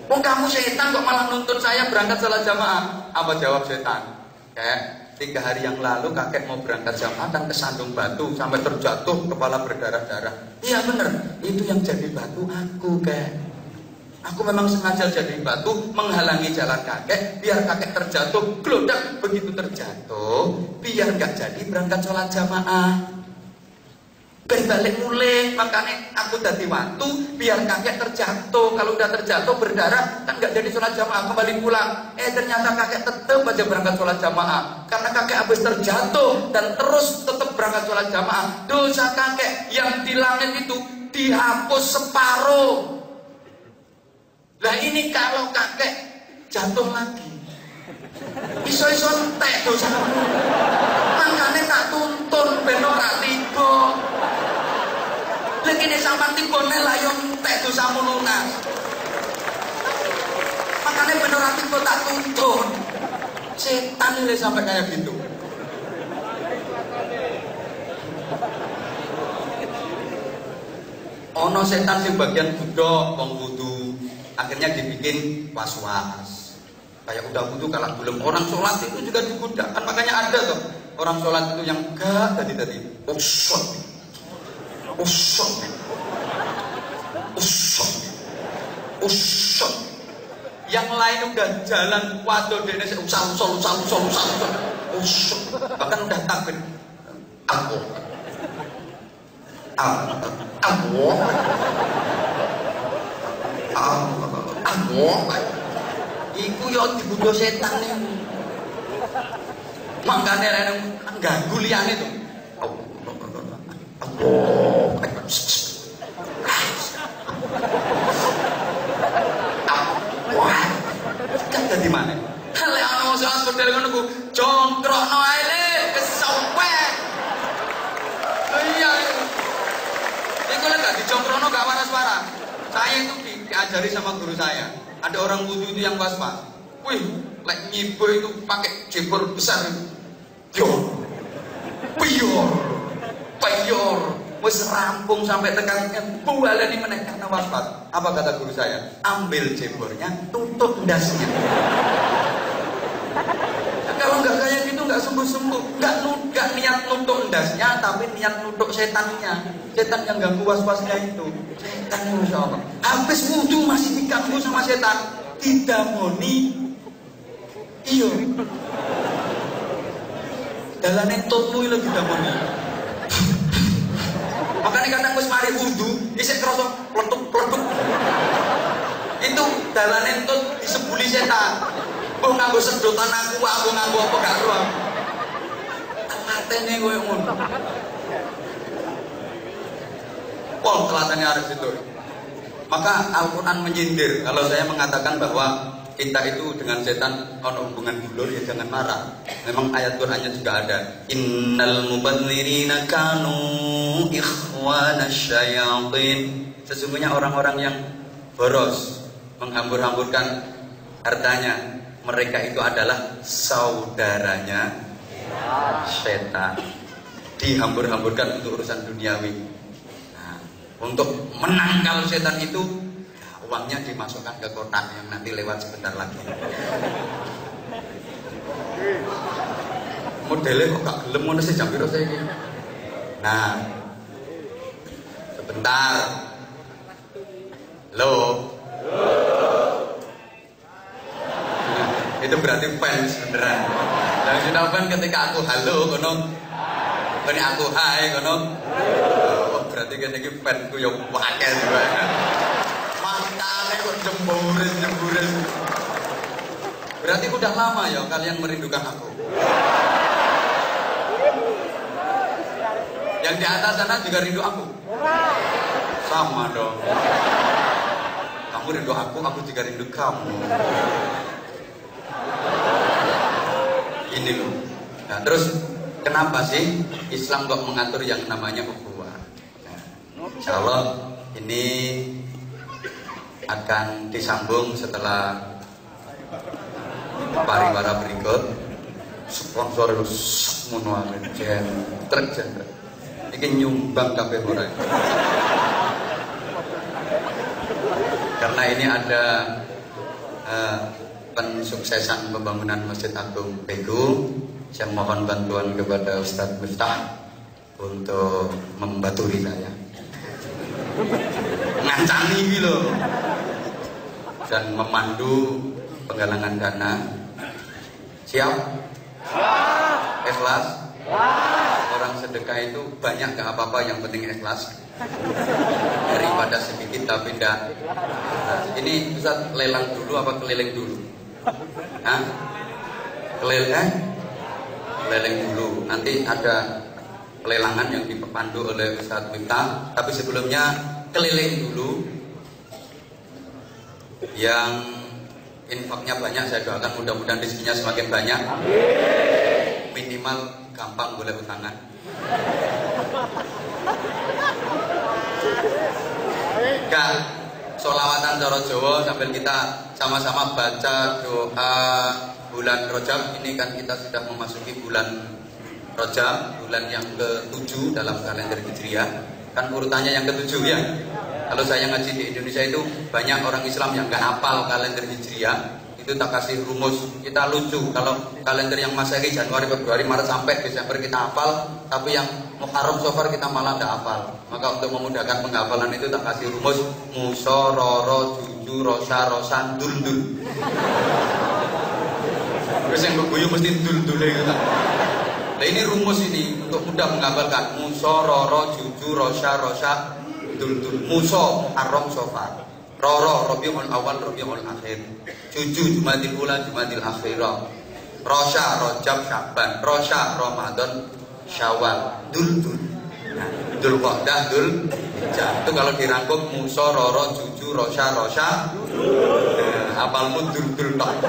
Oh kamu setan kok malah nuntun saya berangkat sholat jamaah? Apa jawab setan? Kayak 3 hari yang lalu kakek mau berangkat jamaah dan kesandung batu sampai terjatuh, kepala berdarah-darah. Iya bener, itu yang jadi batu aku kek. Aku memang sengaja jadi batu menghalangi jalan kakek biar kakek terjatuh, gelodak. Begitu terjatuh biar gak jadi berangkat sholat jamaah. ben balik mulai, makanya aku dadi waktu biar kakek terjatuh. Kalau udah terjatuh berdarah kan nggak jadi sholat jamaah, kembali pulang. Ternyata kakek tetap aja berangkat sholat jamaah karena kakek habis terjatuh dan terus tetap berangkat sholat jamaah. Dosa kakek yang di langit itu dihapus separuh. Lah ini kalau kakek jatuh lagi, iso-iso entek dosa. Makanya tak tuntun ben ora tiba. Lagi ini sampai tibone lah yang entek dosamu lunas. Makanya ben ora tiba tak tuntun. Setan ini sampai kayak gitu. Ono setan sing bagian budok wong wudu, akhirnya dibikin was-was. Kayak udah wudu kalah belum, orang sholat itu juga digoda. Kan makanya ada tuh orang sholat itu yang gak tadi usut, yang lain udah jalan waduh dene usal, usut, bahkan udah takbir aku iku yo dibunuh setan nih. Makanya rene ganggu liyane to. Kan dadi mana? Lek ana wong salat model ngono ku, jongkrokno ae le, kesopet. Iya. Iku lek gak dijongkrokno gak waras-waras. Saya itu diajari sama guru saya. Ada orang wudu itu yang was-was. Wih, lek nyibo itu pakai jebor besar itu. Piyor. Wis rampung sampai tekan bualeni meneh karena was-was. Apa kata guru saya? Ambil jebornya, tutup ndasnya. Kalau nggak kayak gitu nggak sembuh-sembuh, nggak niat nutup ndasnya, tapi niat nutup setannya. Setan yang ganggu was-wasnya itu. Setan Masya Allah. Habis wudu masih diganggu sama setan. Didamoni. Iya. Dalane tutmu lho didamoni. Makanya kadang wis mari wudu, isih krasa pletuk-pletuk. Itu dalane tut disebuli setan. Oh nganggo sedotan aku nganggo apa gak ro. Telatene koyo ngono. Pol telatane arep situ. Maka Al-Quran menyindir kalau saya mengatakan bahwa kita itu dengan setan ono hubungan bulur, ya jangan marah. Memang ayat Qurannya juga ada. Innal mubadzirina kanu ikhwanasy syayatin. Sesungguhnya orang-orang yang boros, menghambur-hamburkan hartanya, mereka itu adalah saudaranya setan. Dihambur-hamburkan untuk urusan duniawi. Untuk menangkal setan itu, uangnya dimasukkan ke kotak yang nanti lewat sebentar lagi. Modelnya kok gak gelem ngono sih jam piro saiki. Nah, sebentar. Halo. Itu berarti fans beneran. Yang sudah fan ketika aku halo kono. Kene aku hai kono. Berarti kan ini fanku yang wakil juga. Makanya kok jemburin. Berarti udah lama ya kalian merindukan aku. Yang di atas sana juga rindu aku. Sama dong. Kamu rindu aku juga rindu kamu. Ini loh. Nah terus kenapa sih Islam kok mengatur yang namanya ukhuwah? Insya Allah ini akan disambung setelah pariwara berikut. Sponsor itu semuanya terjadi. Ini nyumbang kabeh ora. Karena ini ada pensuksesan pembangunan Masjid Agung Begu. Saya mohon bantuan kepada Ustadz Miftah untuk membaturi saya. Ngancani gitu dan memandu penggalangan dana. Siap? Ikhlas? Orang sedekah itu banyak gak apa-apa, yang penting ikhlas. Daripada sedikit tapi enggak. Nah, ini Ustaz lelang dulu apa keliling dulu? Hah? Keliling dulu. Nanti ada pelelangan yang dipandu oleh Ustaz Miftah. Tapi sebelumnya keliling dulu. Yang infaknya banyak saya doakan mudah-mudahan rezekinya semakin banyak. Minimal gampang boleh utangan. Kak, sholawatan cara Jawa sambil kita sama-sama baca doa bulan Rajab. Ini kan kita sudah memasuki bulan Rajab, bulan yang ke-7 dalam kalender Hijriah. Kan urutannya yang ke-7 ya. Kalau saya ngaji di Indonesia itu banyak orang Islam yang nggak hafal kalender Hijriah. Itu tak kasih rumus. Kita lucu kalau kalender yang Masehi Januari, Februari, Maret sampai Desember kita hafal, tapi yang Muharram Safar kita malah nggak hafal. Maka untuk memudahkan penghafalan itu tak kasih rumus muso, roro, juju, rosa, rosan, dul. Terus yang beguyu mesti dul gitu. Nah ini rumus ini untuk mudah menghafalkan muso, roro, juju, rosa, dul. Muso, Muharram Safar. Roro, Rabiul Awal, Rabiul Akhir. Juju, Jumadil Ula, Jumadil Akhirah. Rosya, Rajab, Syaban. Rosya, Ramadan, Syawal. Dul. Nah, Dul Qa'dah, Dul Hijjah. Itu kalau dirangkum Muso, Roro, Juju, Rosya. Apalmu dul tok.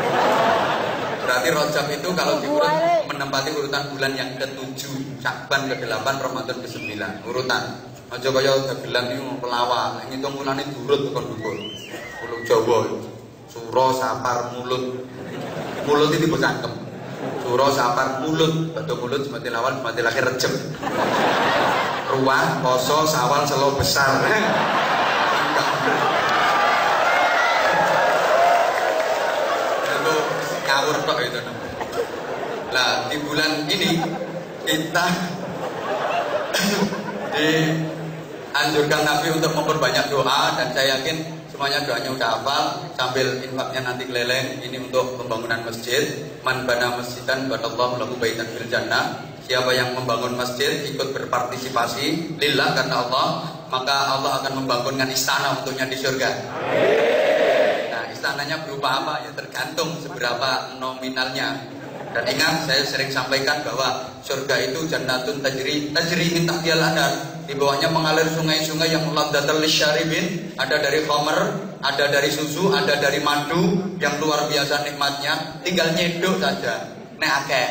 Berarti Rajab itu kalau diurut menempati urutan bulan yang ke-7, Syaban ke-8, Ramadan ke-9. Urutan. Aja kaya dagelan niku pelawak, ngitung mulane durut tekan dhuwur. Pulau Jawa, Suro, Sapar, Mulut. Mulut itu cangkem. Suro, Sapar, Mulut, batu mulut Jumatil Awal, Jumatil Akhir, Rejeb. Ruah, Poso, Sawal, Selo besar. Itu ngawur tok itu. Nah, di bulan ini kita anjurkan Nabi untuk memperbanyak doa, dan saya yakin semuanya doanya udah hafal. Sambil infaknya nanti keleleng. Ini untuk pembangunan masjid. Man bana masjidan badallahu lahu baitan fil jannah. Siapa yang membangun masjid ikut berpartisipasi lillah karena Allah, maka Allah akan membangunkan istana untuknya di surga. Nah, istananya berupa apa? Ya tergantung seberapa nominalnya. Dan ingat, saya sering sampaikan bahwa surga itu jannatun tajri min tahtihal anhar. Di bawahnya mengalir sungai-sungai yang ladzatal lisyaribin. Ada dari khamr, ada dari susu, ada dari madu yang luar biasa nikmatnya. Tinggal nyedok saja. Nek akeh.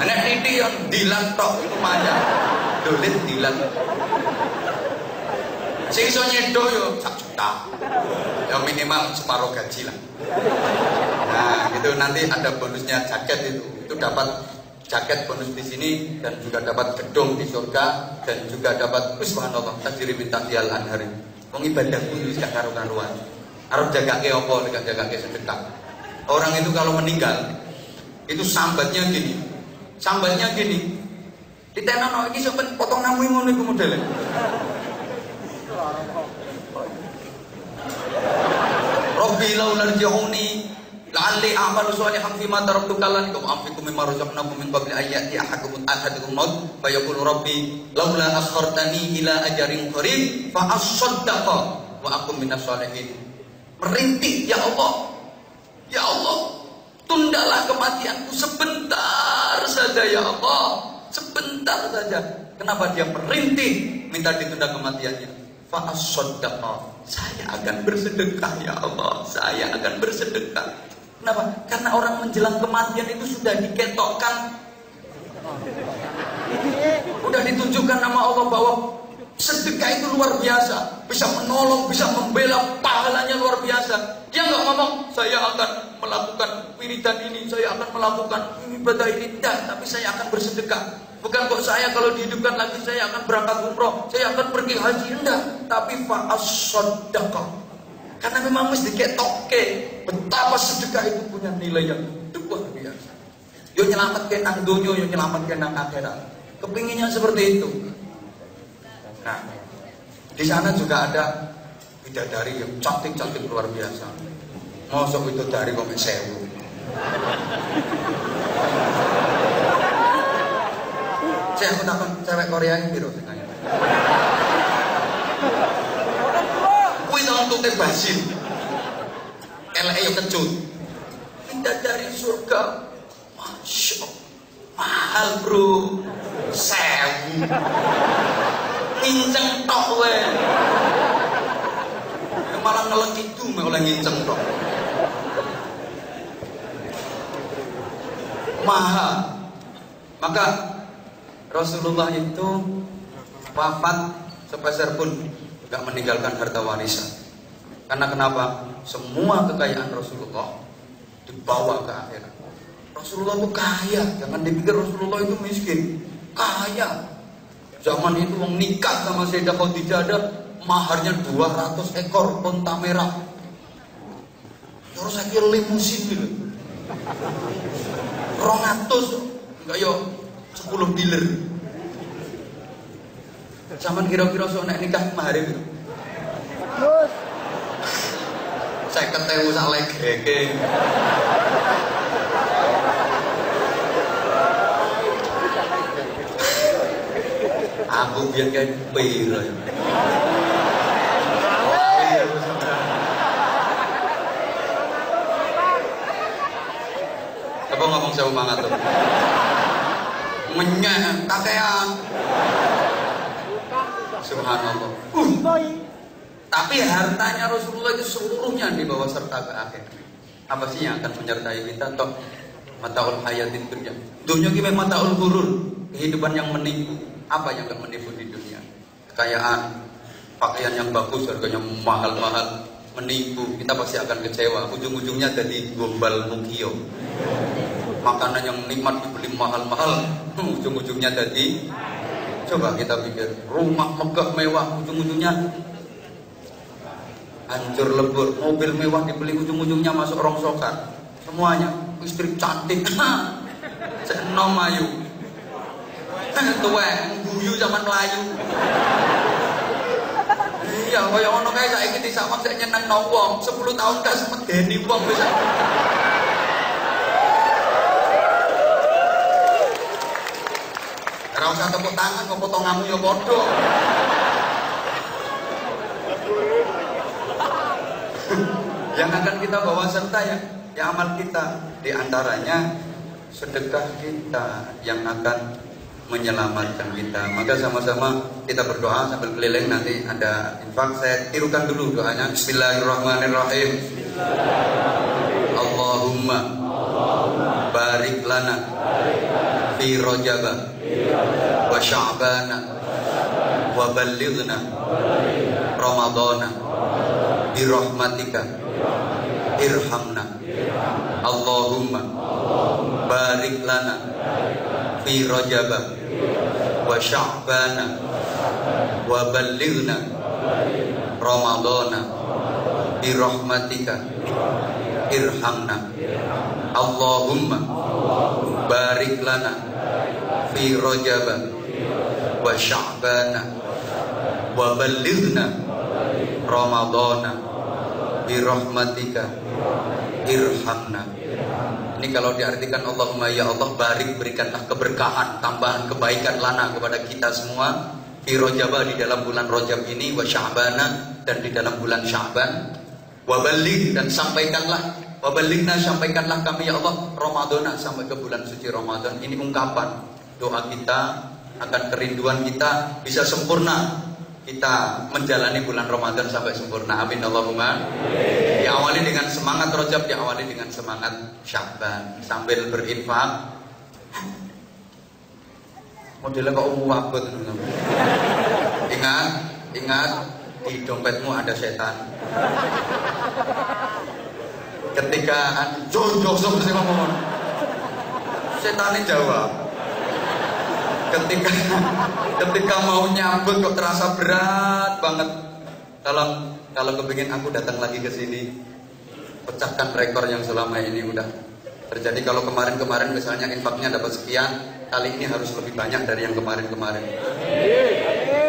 Nek titik yang dilan tok itu manja. Dolit dilan. Sing iso nyedok yo 1 juta. Ya minimal separuh gaji lah. Nah, itu nanti ada bonusnya jaket itu. Itu dapat jaket bonus di sini dan juga dapat gedung di surga dan juga dapat subhanallah tajri min tahtihal anhar. Wong ibadah kudu gak karo-karuan. Arep jagake apa nek jagake sedekah. Orang itu kalau meninggal itu sambatnya gini. Sambatnya gini. Ditenono iki sampe potong namu ngono iku modele. Rabbi laulal jahuni la'alli a'malu shalihan fima taraktu kalanikum anfiqu mimma razaqnakum min qabli ayati ahadukum maut fa yaqulu rabbi laula akhartani ila ajarin qarib fa asaddaqa wa akum minas shalihin. Merintih, ya Allah, ya Allah, tundalah kematianku sebentar saja ya Allah, sebentar saja. Kenapa dia merintih minta ditunda kematiannya? Fa asaddaqa, saya akan bersedekah ya Allah, saya akan bersedekah. Kenapa? Karena orang menjelang kematian itu sudah diketokkan, sudah ditunjukkan nama Allah bahwa sedekah itu luar biasa, bisa menolong, bisa membela, pahalanya luar biasa. Dia nggak ngomong saya akan melakukan wiridan ini, saya akan melakukan ibadah ini, tidak, tapi saya akan bersedekah. Bukan kok saya kalau dihidupkan lagi saya akan berangkat umroh, saya akan pergi haji, enggak, tapi fa'as-sadaqah. Karena memang mesti diketokke betapa sedekah itu punya nilai yang luar biasa. Yo nyelametke nang donya, yo nyelametke nang akhirat. Kepinginnya seperti itu. Nah, di sana juga ada bidadari yang cantik-cantik luar biasa. Mosok bidadari kok 1000. Saya aku takon cewek Korea iki piro singane. Kuwi tong tute basin. Eleke yo kecut. Pindah dari surga. Masya Allah. Mahal bro. 1000. Nginceng tok kowe. Malah ngelek itu oleh nginceng tok. Mahal. Maka Rasulullah itu wafat sepeser pun gak meninggalkan harta warisan. Karena kenapa? Semua kekayaan Rasulullah dibawa ke akhirat. Rasulullah itu kaya, jangan dipikir Rasulullah itu miskin. Kaya. Zaman itu wong nikah sama Sayyidah Khadijah ada maharnya 200 ekor unta merah. Terus saya kira limusin gitu. 200 enggak yo 10 dealer. Zaman kira-kira soalnya nikah mahar itu. Terus saya ketemu sak legeke. Aku biar kayak piro ya. Apa ngomong saya banget tuh? Menyek kakean. Subhanallah. Tapi hartanya Rasulullah itu seluruhnya dibawa serta ke akhir. Apa sih yang akan menyertai kita? Toh mataul hayatin dunya. Dunya ki memang mataul ghurur, kehidupan yang menipu. Apa yang akan menipu di dunia? Kekayaan, pakaian yang bagus, harganya mahal-mahal, menipu. Kita pasti akan kecewa. Ujung-ujungnya jadi gombal mukio. Makanan yang nikmat dibeli mahal-mahal, ujung-ujungnya jadi. Coba kita pikir, rumah megah mewah, ujung-ujungnya hancur lebur. Mobil mewah dibeli, ujung-ujungnya masuk rongsokan. Semuanya, istri cantik, senom ayu. Tuwe, guyu zaman Melayu. Iya, kaya ngono kae saiki disawang sik nyenengno wong, 10 tahun gak semedeni wong wis. Ora usah tepuk tangan kok potonganmu ya padha. Yang akan kita bawa serta ya amal kita, di antaranya sedekah kita yang akan menyelamatkan kita. Maka sama-sama kita berdoa sambil keliling, nanti ada infak. Saya tirukan dulu doanya. Bismillahirrahmanirrahim. Allahumma barik lana fi rajaba wa sya'bana wa ballighna ramadana bi rahmatika irhamna. Allahumma barik lana fi rajaba wa sya'bana wa ballighna ramadana bi rahmatika irhamna. Allahumma barik lana fi rajaba wa sya'bana wa ballighna ramadana bi rahmatika irhamna. Ini kalau diartikan Allahumma ya Allah barik, berikanlah keberkahan, tambahan kebaikan lana kepada kita semua fi rajaba, di dalam bulan Rajab ini, wa sya'bana, dan di dalam bulan Sya'ban, wa balligh, dan sampaikanlah, wa ballighna, sampaikanlah kami ya Allah Ramadana, sampai ke bulan suci Ramadan. Ini ungkapan doa kita akan kerinduan kita bisa sempurna, kita menjalani bulan Ramadan sampai sempurna. Amin Allahumma. Diawali dengan semangat Rajab, diawali dengan semangat Sya'ban, sambil berinfak. Modelnya kok wabut. Ingat di dompetmu ada setan. Ketika jauh sih ngomong, setannya jawab. Ketika mau nyambut kok terasa berat banget. Kalau kepingin aku datang lagi ke sini, pecahkan rekor yang selama ini udah terjadi. Kalau kemarin misalnya infaknya dapat sekian, kali ini harus lebih banyak dari yang kemarin.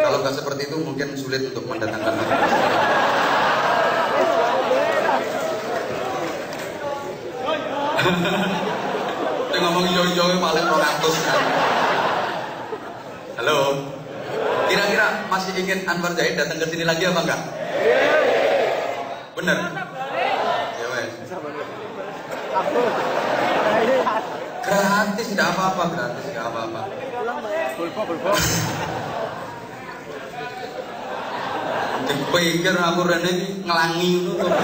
Kalau nggak seperti itu mungkin sulit untuk mendatangkan lagi. Dia ngomong yo paling 200 kan. Halo. Kira-kira masih ingin Anwar Zahid datang ke sini lagi apa enggak? Bener? Ya wes. Gratis, tidak apa-apa, gratis, tidak apa-apa. Dipikir aku rene iki ngelangi ngono.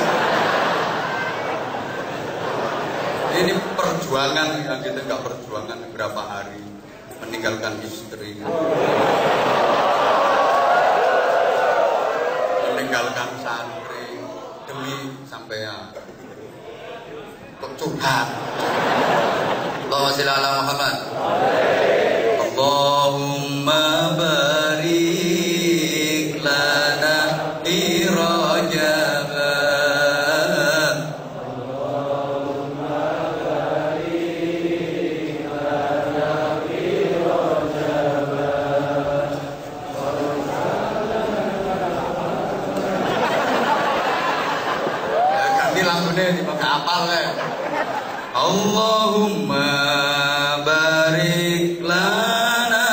Ini perjuangan yang kita nggak perjuangan berapa hari meninggalkan istri, meninggalkan santri demi sampean. Kok curhat? Allahumma sholli ala Muhammad. Allahumma barik lana fi Rajab. Ganti lagune dipakai apal kae. Allahumma barik lana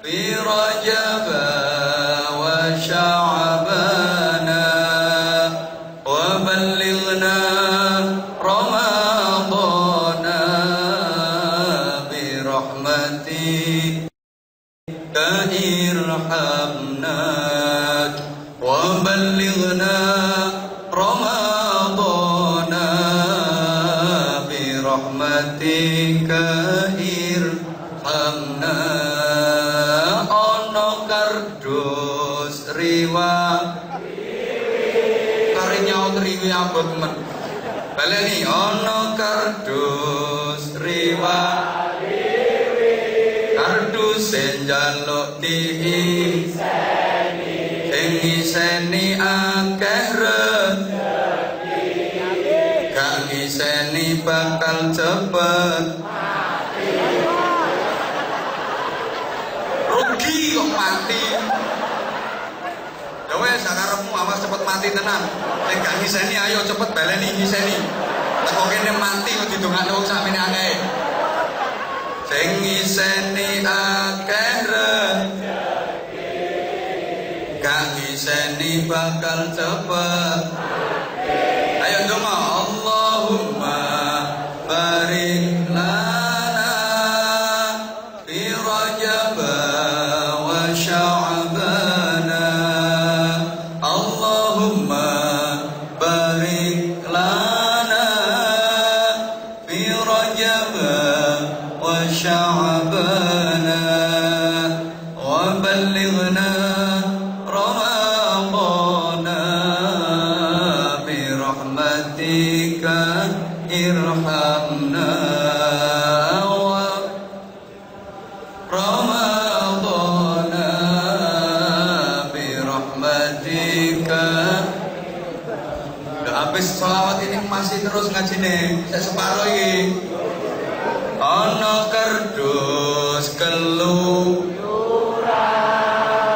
fi Rajab wa Sya'bana wa ballighna Ramadana bi rahmatika irhamna wa ballighna Ramadana bi rahmatika irhamna. Ono kardus riwa karinya riwi abot men baleni. Ono kardus riwa kardus njaluk diiseni sing ngiseni akeh rezeki, gak ngiseni bakal cepet rugi kok mati. Ya wes sakarepmu awas cepet mati tenan. Sing gak ngiseni ayo cepet baleni ngiseni. Teko kene mati kok didongakno wong sakmene akeh. Sing ngiseni akeh rezeki, gak ngiseni bakal cepet. Ayo donga. Allahumma barik lana fi Rajab wa Sya'bana. Allahumma barik lana fi Rajab wa Sya'bana wa ballighna Ramadana bi rahmatika irhamna wa Ramadana bi rahmatika. Udah habis sholawat ini masih terus ngaji nih. Saya separuh ini. Ono kardus keluyuran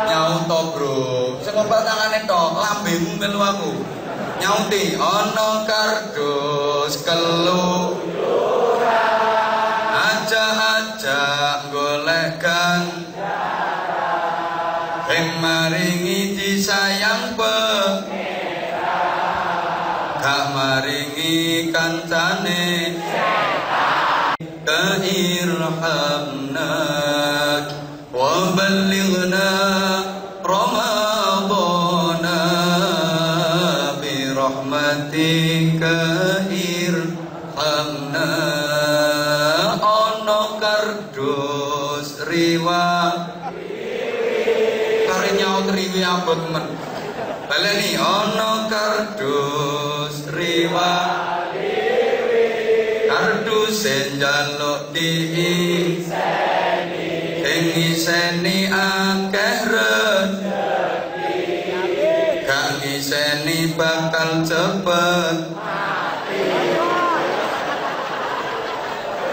nyauto bro. Sekompal tangane tok, lambemu melu aku. Nyauti ono kardus keluyuran aja-aja golek ganjaran sing maringi disayang pangeran, gak maringi kancane irhamna wa ballighna Ramadana bi rahmatika irhamna. Ono kardus riwa karinya riwi abot men baleni. Ono kardus riwa kardus njaluk diiseni sing ngiseni akeh rezeki, gak ngiseni bakal cepet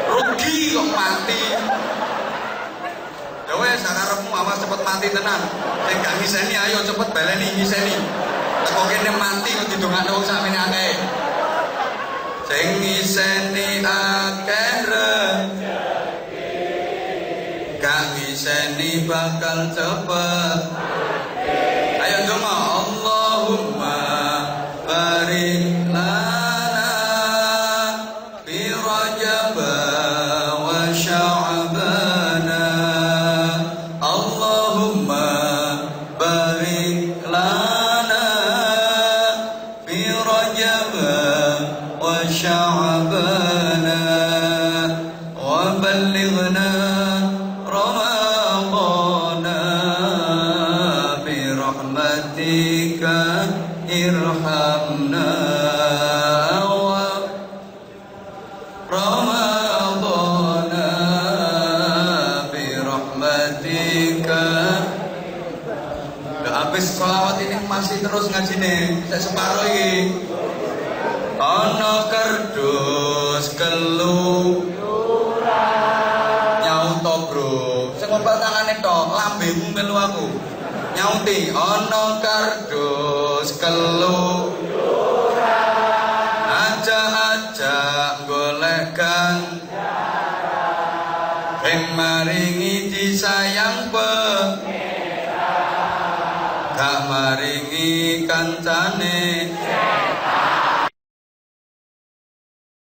rugi kok mati. Ya wes sakarepmu awas cepet mati tenan. Sing gak ngiseni ayo cepet baleni ngiseni. Teko kene mati kok didongakno wong sakmene akeh. Sing ngiseni akeh rezeki, gak ngiseni nyekseni bakal cepet. Ayo donga Allahumma barik lana fi Rajab wa Sya'bana. Allahumma barik lana fi Rajab wa Sya'bana wa ballighna Ramadana bi rahmatika irhamna wa Ramadana bi rahmatika. Udah habis sholawat ini masih terus ngaji nih, saya separuh ini. Ana kardus kelu nyauto bro, sing ngompal tangane tok, lambemu melu aku. Nyauti ana kardus kelu aja golekkan ing maringi disayang gak maringi kancane